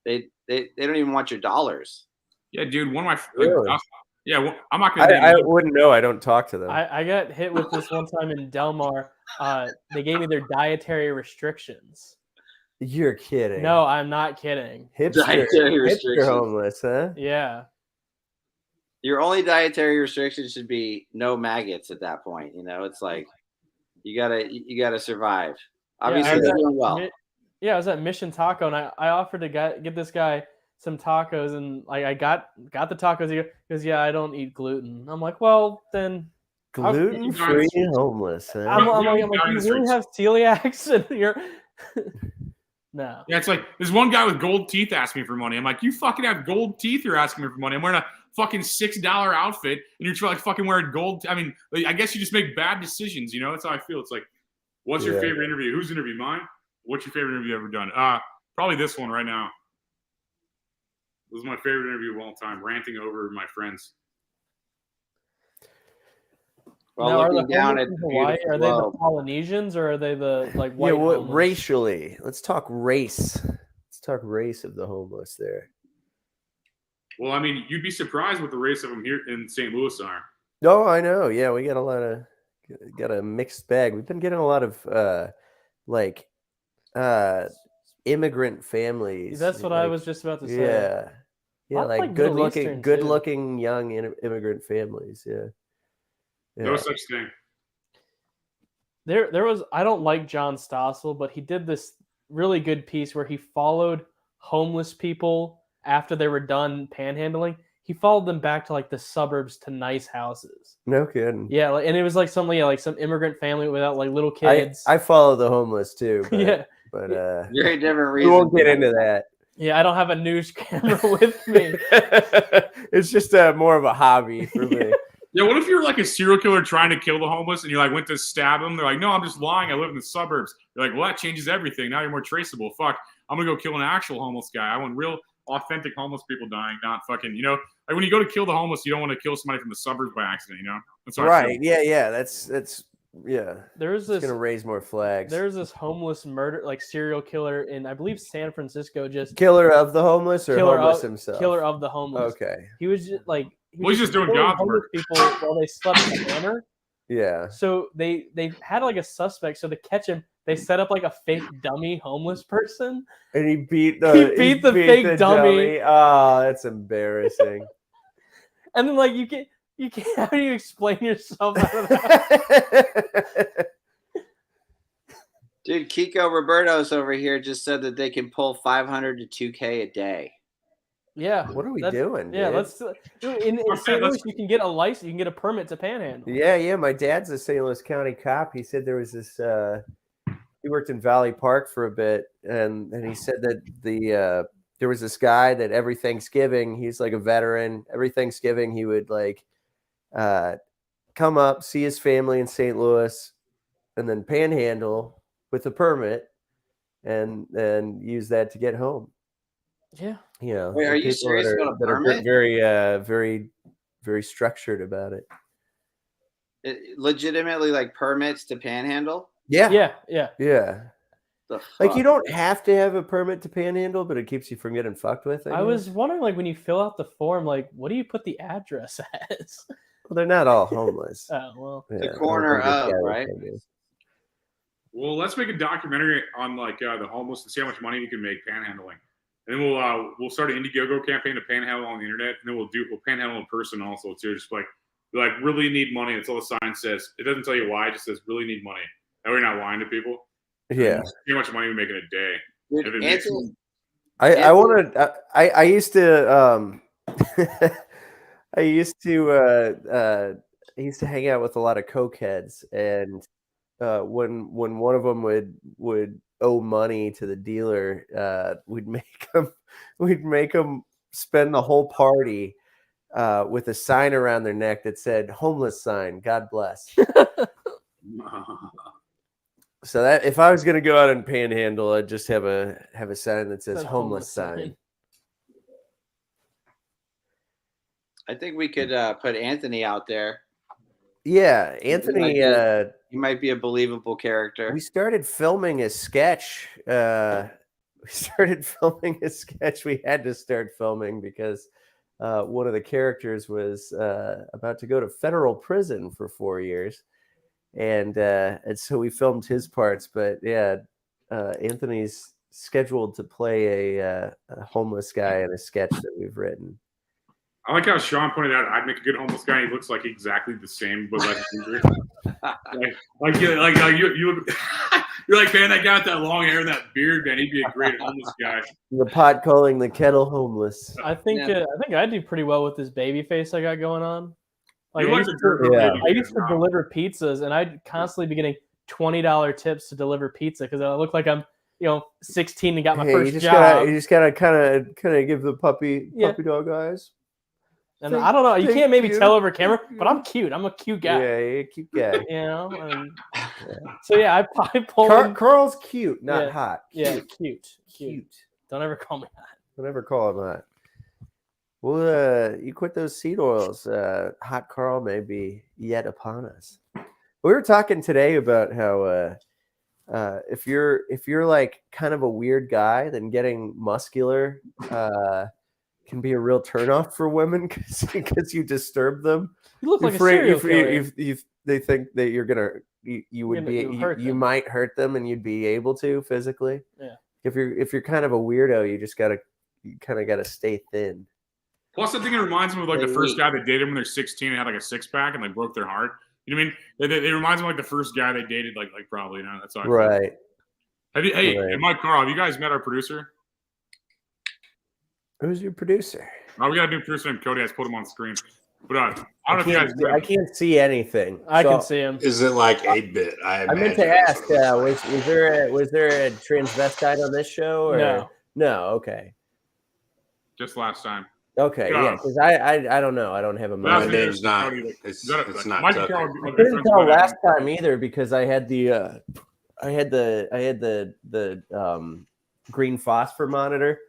they don't even want your dollars. Yeah, dude. One of my Really? yeah. Well, I'm not gonna. I wouldn't know. I don't talk to them. I got hit with this one time in Del Mar. They gave me their dietary restrictions. You're kidding. No, I'm not kidding. Hipster homeless, huh? Yeah. Your only dietary restriction should be no maggots at that point. You know, it's like you gotta survive. Obviously, they're doing well. Yeah, I was at Mission Taco, and I offered to get this guy some tacos, and I got the tacos. He goes, "Yeah, I don't eat gluten." I'm like, "Well, then gluten-free homeless." Huh? I'm like, you really have celiacs, and you're no. Yeah, it's like this one guy with gold teeth asked me for money. I'm like, you fucking have gold teeth. You're asking me for money. I'm wearing a fucking $6 outfit, and you're like fucking wearing gold. I mean, I guess you just make bad decisions. You know, that's how I feel. It's like, what's your favorite interview? Whose interview? Mine. What's your favorite interview you ever done? Probably this one right now. This is my favorite interview of all time. Ranting over my friends. Well, now, looking down at Hawaii, are they the Polynesians or are they the like white? Yeah, what racially? Let's talk race. Let's talk race of the homeless there. Well, I mean, you'd be surprised what the race of them here in St. Louis are. Oh, I know. Yeah, we got a mixed bag. We've been getting a lot of immigrant families. That's what I was just about to say. Yeah. Yeah, like good looking young immigrant families. Yeah. No such thing. There was, I don't like John Stossel, but he did this really good piece where he followed homeless people after they were done panhandling. He followed them back to like the suburbs to nice houses. No kidding. Yeah, and it was like some immigrant family without like little kids. I follow the homeless too. But, yeah, but very different reasons. We won't get into that. Yeah, I don't have a news camera with me. It's just more of a hobby for me. Yeah, what if you're like a serial killer trying to kill the homeless and you like went to stab them? They're like, no, I'm just lying. I live in the suburbs. You're like, well, that changes everything. Now you're more traceable. Fuck, I'm gonna go kill an actual homeless guy. I want real, authentic homeless people dying, not fucking, you know, like when you go to kill the homeless, you don't want to kill somebody from the suburbs by accident, you know? That's right. Yeah. That's yeah. There's this gonna raise more flags. There's this homeless murder, like serial killer in, I believe, San Francisco. Just killer of the homeless or homeless himself? Killer of the homeless. Okay. He was just like. He's just doing God's work. People while they slept in the hammer. Yeah. So they had like a suspect. So to catch him, they set up like a fake dummy homeless person. And he beat the fake dummy. Oh, that's embarrassing. And then like you can't. How do you explain yourself out of that? Dude, Kiko Roberto's over here just said that they can pull 500 to 2K a day. Yeah. What are we doing? Yeah, dude? let's in St. Louis you can get a license, you can get a permit to panhandle. Yeah. My dad's a St. Louis County cop. He said there was this he worked in Valley Park for a bit, and he said that there was this guy that every Thanksgiving, he's like a veteran, every Thanksgiving he would like come up, see his family in St. Louis, and then panhandle with a permit and then use that to get home. Yeah. You know, wait, are you serious about a permit? Are very, very structured about it. Legitimately, like permits to panhandle. Yeah. Like you don't have to have a permit to panhandle, but it keeps you from getting fucked with. I was wondering, like, when you fill out the form, like, what do you put the address as? Well, they're not all homeless. Oh well, the corner of right. Well, let's make a documentary on like the homeless and see how much money you can make panhandling. And then we'll start an Indiegogo campaign to panhandle on the internet, and then we'll panhandle in person also too. Just like really need money. That's all the sign says. It doesn't tell you why. It just says really need money. That way you're not lying to people. Yeah. See how much money we make in a day. Dude, I used to I used to hang out with a lot of cokeheads, and when one of them would owe money to the dealer, we'd make them spend the whole party with a sign around their neck that said "homeless sign, God bless." So that if I was gonna go out and panhandle, I'd just have a sign that says "homeless sign." I think we could put Anthony out there. Yeah, Anthony. He might be a believable character. We started filming a sketch. We started filming a sketch. We had to start filming because one of the characters was about to go to federal prison for 4 years, and so we filmed his parts. But yeah, Anthony's scheduled to play a homeless guy in a sketch that we've written. I like how Sean pointed out I'd make a good homeless guy. He looks like exactly the same, but like you're like, man, that guy with that long hair and that beard, man, he'd be a great homeless guy. The pot calling the kettle homeless. I think I do pretty well with this baby face I got going on. Like I used to deliver pizzas, and I'd constantly be getting $20 tips to deliver pizza because I look like I'm 16 and got my first job. You just gotta kind of give the puppy dog eyes. And I don't know, you can't maybe tell over camera, but I'm cute. I'm a cute guy. Yeah, you're a cute guy. So yeah, I pull. Carl's cute, not hot. Cute. Yeah, cute. Don't ever call me hot. Don't ever call him hot. Well, you quit those seed oils. Hot Carl may be yet upon us. We were talking today about how if you're like kind of a weird guy, then getting muscular can be a real turnoff for women because you disturb them. You look like a serial killer. They think that you might hurt them and you'd be able to physically. Yeah. If you're kind of a weirdo, you kind of gotta stay thin. Plus, I think it reminds me of like the first guy that dated when they're 16 and had like a six pack and they broke their heart. You know what I mean? It reminds me of like the first guy they dated, like probably, that's how I feel. Right. Hey, Mike Carl, have you guys met our producer? Who's your producer? Oh, we got a new producer named Cody. I just put him on screen. But I don't know if you guys. I can't see anything. I can see him. Is it like 8-bit? I meant to ask. Was there a transvestite on this show? Or? No. Okay. Just last time. Okay. Yeah. Because I don't know. I don't have a My mind. name's not. It's not. Mike Tucker. I couldn't tell last time either because I had the green phosphor monitor.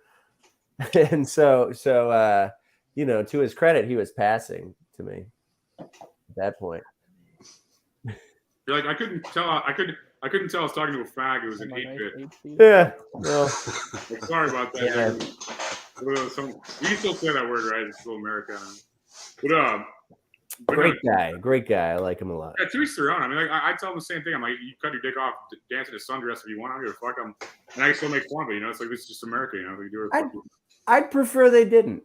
And so to his credit, he was passing to me at that point. You're like, I couldn't tell. I couldn't tell I was talking to a fag. It was an 8-bit. Yeah. No. Sorry about that. Yeah. You can still say that word, right? It's still American. But great guy. I like him a lot. Yeah, to each their own. I mean, like, I tell him the same thing. I'm like, you cut your dick off, dance in a sundress if you want. I don't give a fuck. And I can still make fun of it. It's like this is just America. We do it. I'd prefer they didn't.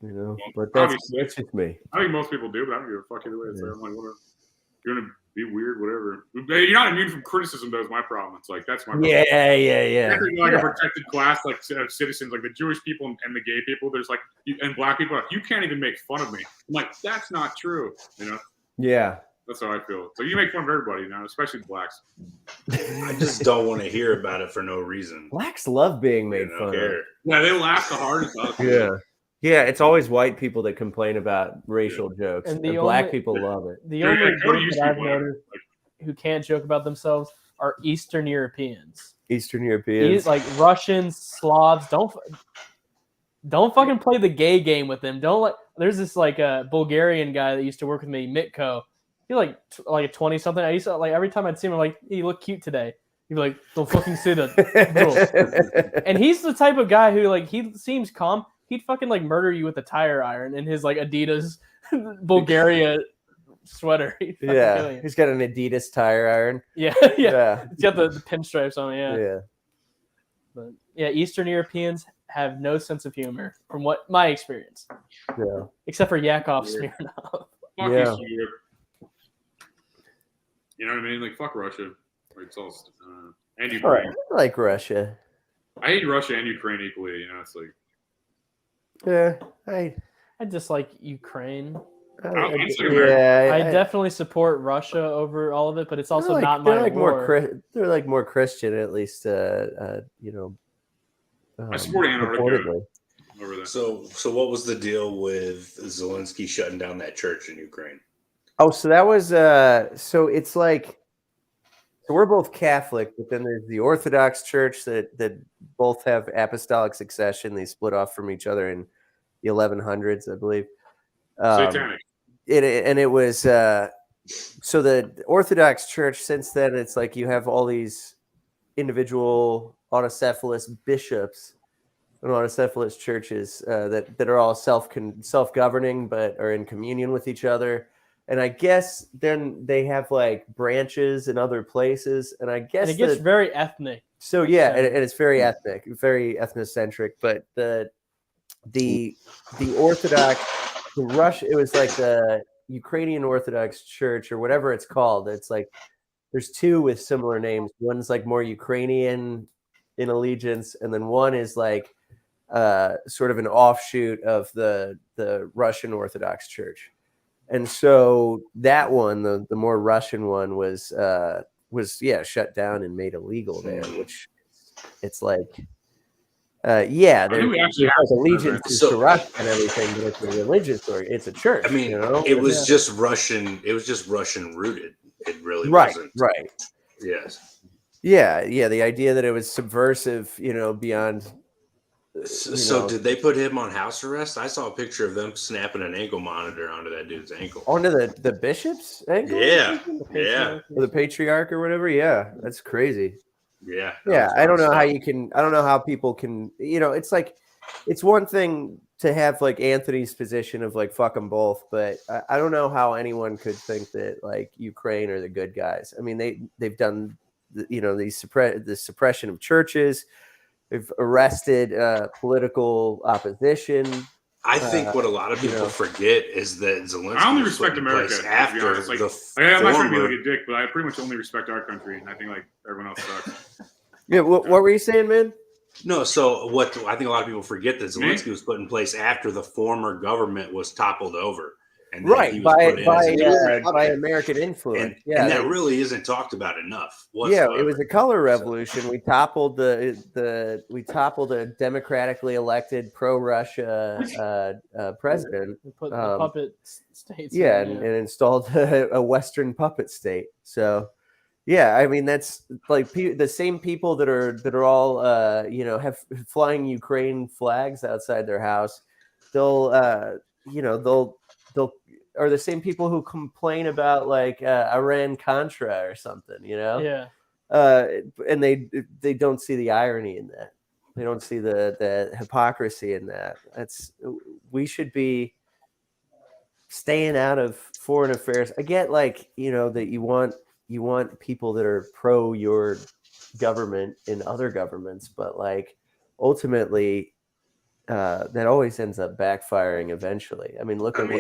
But that's just me. I think most people do, but I don't give a fuck either way. I'm like, whatever. You're gonna be weird, whatever. You're not immune from criticism, though. Is my problem. It's like that's my problem. Yeah. Like a protected class, like citizens, like the Jewish people and the gay people. There's like and black people. You can't even make fun of me. I'm like, that's not true. Yeah. That's how I feel. So you make fun of everybody now, especially the blacks. I just don't want to hear about it for no reason. Blacks love being made fun of. Yeah, they laugh the hardest. Yeah, it's always white people that complain about racial jokes, and black people love it. The only group that I've noticed who can't joke about themselves are Eastern Europeans. Like Russians, Slavs. Don't fucking play the gay game with them. There's this like Bulgarian guy that used to work with me, Mitko. He's like a 20-something. I used to every time I'd see him, I'm like, hey, you look cute today. He'd be like, don't fucking say that, bro. And he's the type of guy who he seems calm. He'd fucking murder you with a tire iron in his Adidas Bulgaria sweater. He's got an Adidas tire iron. Yeah. He's got the pinstripes on it. Yeah. But yeah, Eastern Europeans have no sense of humor, from what my experience. Yeah. Except for Yakov Smirnov. Fuck Eastern Europe. You know what I mean? Like fuck Russia. It's all and Ukraine. I like Russia. I hate Russia and Ukraine equally. It's like. Yeah, I dislike Ukraine. I definitely support Russia over all of it, but it's also not my war. They're like more Christian, at least. I support Antarctica. Over there. So what was the deal with Zelensky shutting down that church in Ukraine? Oh, so that was so it's like. So we're both Catholic, but then there's the Orthodox Church that both have apostolic succession. They split off from each other in the 1100s, I believe. Satanic. It was so the Orthodox Church. Since then, it's like you have all these individual autocephalous bishops and autocephalous churches that are all self-governing but are in communion with each other. And I guess then they have like branches in other places, and I guess And it gets very ethnic. So yeah, and it's very ethnic, very ethnocentric. But the Orthodox, the Russian, it was like the Ukrainian Orthodox Church or whatever it's called. It's like there's two with similar names. One's like more Ukrainian in allegiance, and then one is like sort of an offshoot of the Russian Orthodox Church. And so that one, the more Russian one, was shut down and made illegal there, which it's like there's allegiance to Russia and everything, but it's a religious or it's a church. I mean, it was just Russian. It was just Russian rooted. It really wasn't. Right. Yes. Yeah. The idea that it was subversive, beyond. So did they put him on house arrest? I saw a picture of them snapping an ankle monitor onto that dude's ankle. Onto the bishop's ankle? Yeah. Or the patriarch or whatever? Yeah, that's crazy. Yeah. I don't know how people can, it's like, it's one thing to have like Anthony's position of like, fuck them both, but I don't know how anyone could think that like Ukraine are the good guys. I mean, they've done, the suppression of churches. They've arrested political opposition. I think what a lot of people forget is that Zelensky. I only respect America after like, the I'm not trying to be like a dick, but I pretty much only respect our country, and I think like everyone else sucks. Yeah, what were you saying, man? No, so what I think a lot of people forget that Zelensky was put in place after the former government was toppled over. And right, by American influence. And that really isn't talked about enough. Yeah, it was a color revolution. We toppled a democratically elected pro-Russia president. We put the puppet states. Yeah, and installed a Western puppet state. So, yeah, I mean that's like the same people that are all have flying Ukraine flags outside their house. They'll are the same people who complain about like Iran Contra or something, Yeah. And they don't see the irony in that. They don't see the hypocrisy in that. We should be staying out of foreign affairs. I get like, that you want people that are pro your government in other governments, but like ultimately that always ends up backfiring eventually. I mean,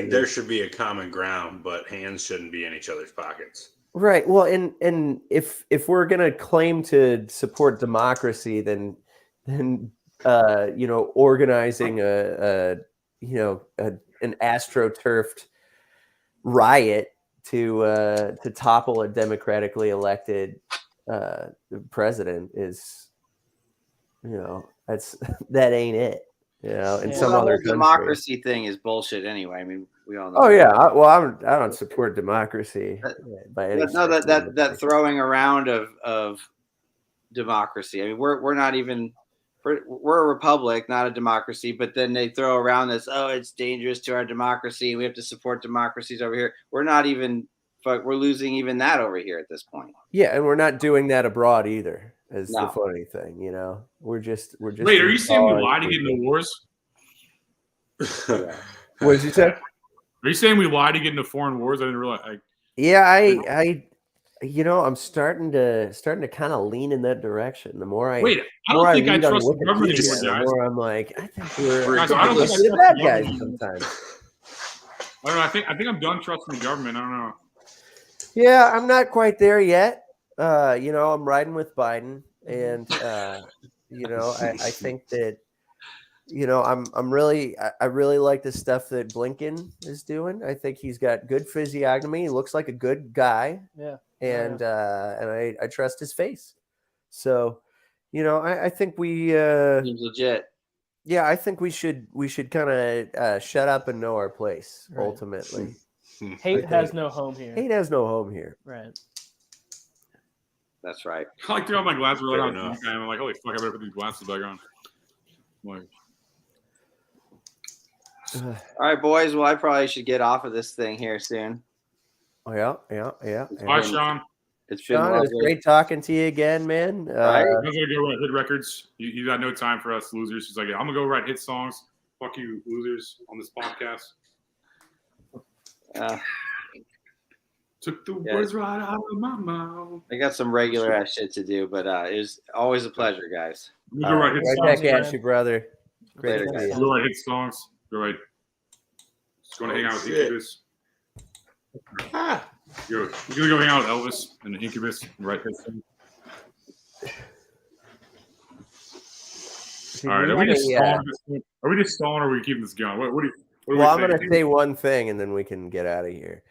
there should be a common ground, but hands shouldn't be in each other's pockets. Right. Well, and if we're gonna claim to support democracy, then organizing an astroturfed riot to topple a democratically elected president is, that ain't it. In some other democracy thing is bullshit anyway. I mean, we all know. Oh yeah, I don't support democracy by any. No, that throwing around of democracy. I mean, we're not even we're a republic, not a democracy. But then they throw around this. Oh, it's dangerous to our democracy. We have to support democracies over here. We're not even. We're losing even that over here at this point. Yeah, and we're not doing that abroad either. Is the funny thing, we're just. Wait, are you saying we lie to get into wars? What did you say? Are you saying we lie to get into foreign wars? I didn't realize. I'm starting to kind of lean in that direction. The more I don't think I trust the government anymore, guys. The more I'm like, I think we're I don't think I the bad guys sometimes. I don't know. I think I'm done trusting the government. I don't know. Yeah, I'm not quite there yet. I'm riding with Biden, and I think that I really like the stuff that Blinken is doing. I think he's got good physiognomy. He looks like a good guy. Yeah, and I trust his face. So, I think we seems legit. Yeah, I think we should kind of shut up and know our place. Right. Ultimately. Hate has no home here. Hate has no home here. Right. That's right. I like throw my glasses right on. I'm like, holy fuck! I better put these glasses back on. Like, All right, boys. Well, I probably should get off of this thing here soon. Yeah. Bye, Sean. It's been Sean, it was lovely. great talking to you again, man. Right? I'm gonna go write hit records. You got no time for us losers. He's like, I'm gonna go write hit songs. Fuck you, losers, on this podcast. Took the words right out of my mouth. I got some regular ass shit to do, but it was always a pleasure, guys. I'm gonna go write hit Right songs. back at you, brother. Great Later, to guys. see you. Go write hit songs. Go write. Just gonna hang out with Incubus. You're gonna go hang out with Elvis and the Incubus and write hit songs. All right, are we just stalling this one? Are we just stalling, or are we keeping this going? What do we Well, I'm think? going to say one thing, and then we can get out of here.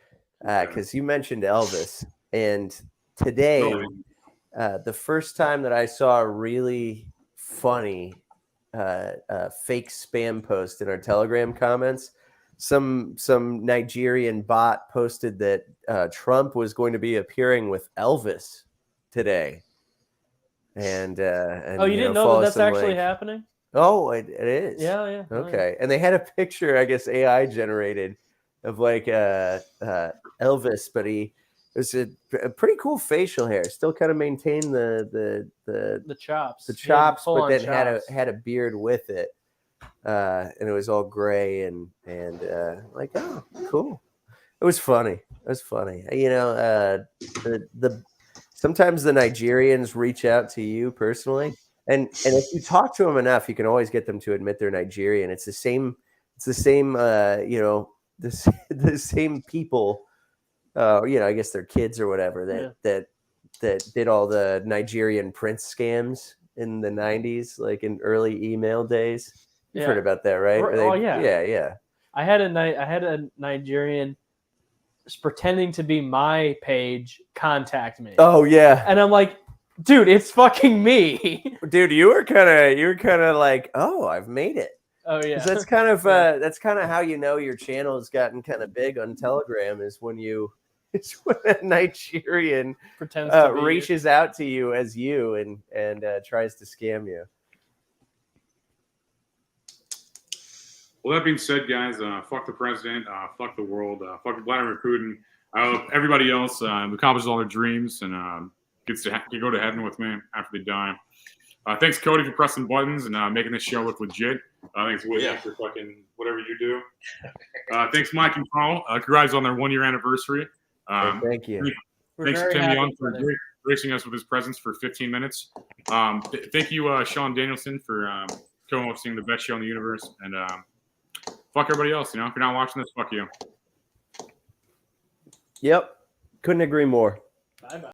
Because you mentioned Elvis, and today, the first time that I saw a really funny fake spam post in our Telegram comments, some Nigerian bot posted that Trump was going to be appearing with Elvis today. And Oh, you didn't know that's actually happening? Oh, it is. Yeah. Okay, and they had a picture, I guess AI generated, of like Elvis, but it was a pretty cool facial hair. Still kind of maintained the chops, but then had a beard with it, and it was all gray and like, oh, cool. It was funny. You know, sometimes the Nigerians reach out to you personally, and if you talk to them enough, you can always get them to admit they're Nigerian. It's the same. You know, the same people. You know, I guess they're kids or whatever that did all the Nigerian prince scams in the 90s, like in early email days. You've heard about that, right? Yeah. I had a Nigerian pretending to be my page contact me. Oh yeah. And I'm like, dude, it's fucking me. Dude, you were kind of like, oh, I've made it. Oh yeah. That's kind of how you know your channel has gotten kind of big on Telegram is when a Nigerian pretends to reaches out to you as you and tries to scam you. Well, that being said, guys, fuck the president, fuck the world, fuck Vladimir Putin. I hope everybody else accomplishes all their dreams and gets to go to heaven with me after they die. Thanks, Cody, for pressing buttons and making this show look legit. Thanks, Whitney, for fucking whatever you do. Thanks, Mike and Paul. Congrats on their 1-year anniversary. Thank you. Thanks to Tim Young for gracing us with his presence for 15 minutes. Thank you, Sean Danielsen, for co-hosting the best show in the universe. And fuck everybody else. You know, if you're not watching this, fuck you. Yep. Couldn't agree more. Bye-bye.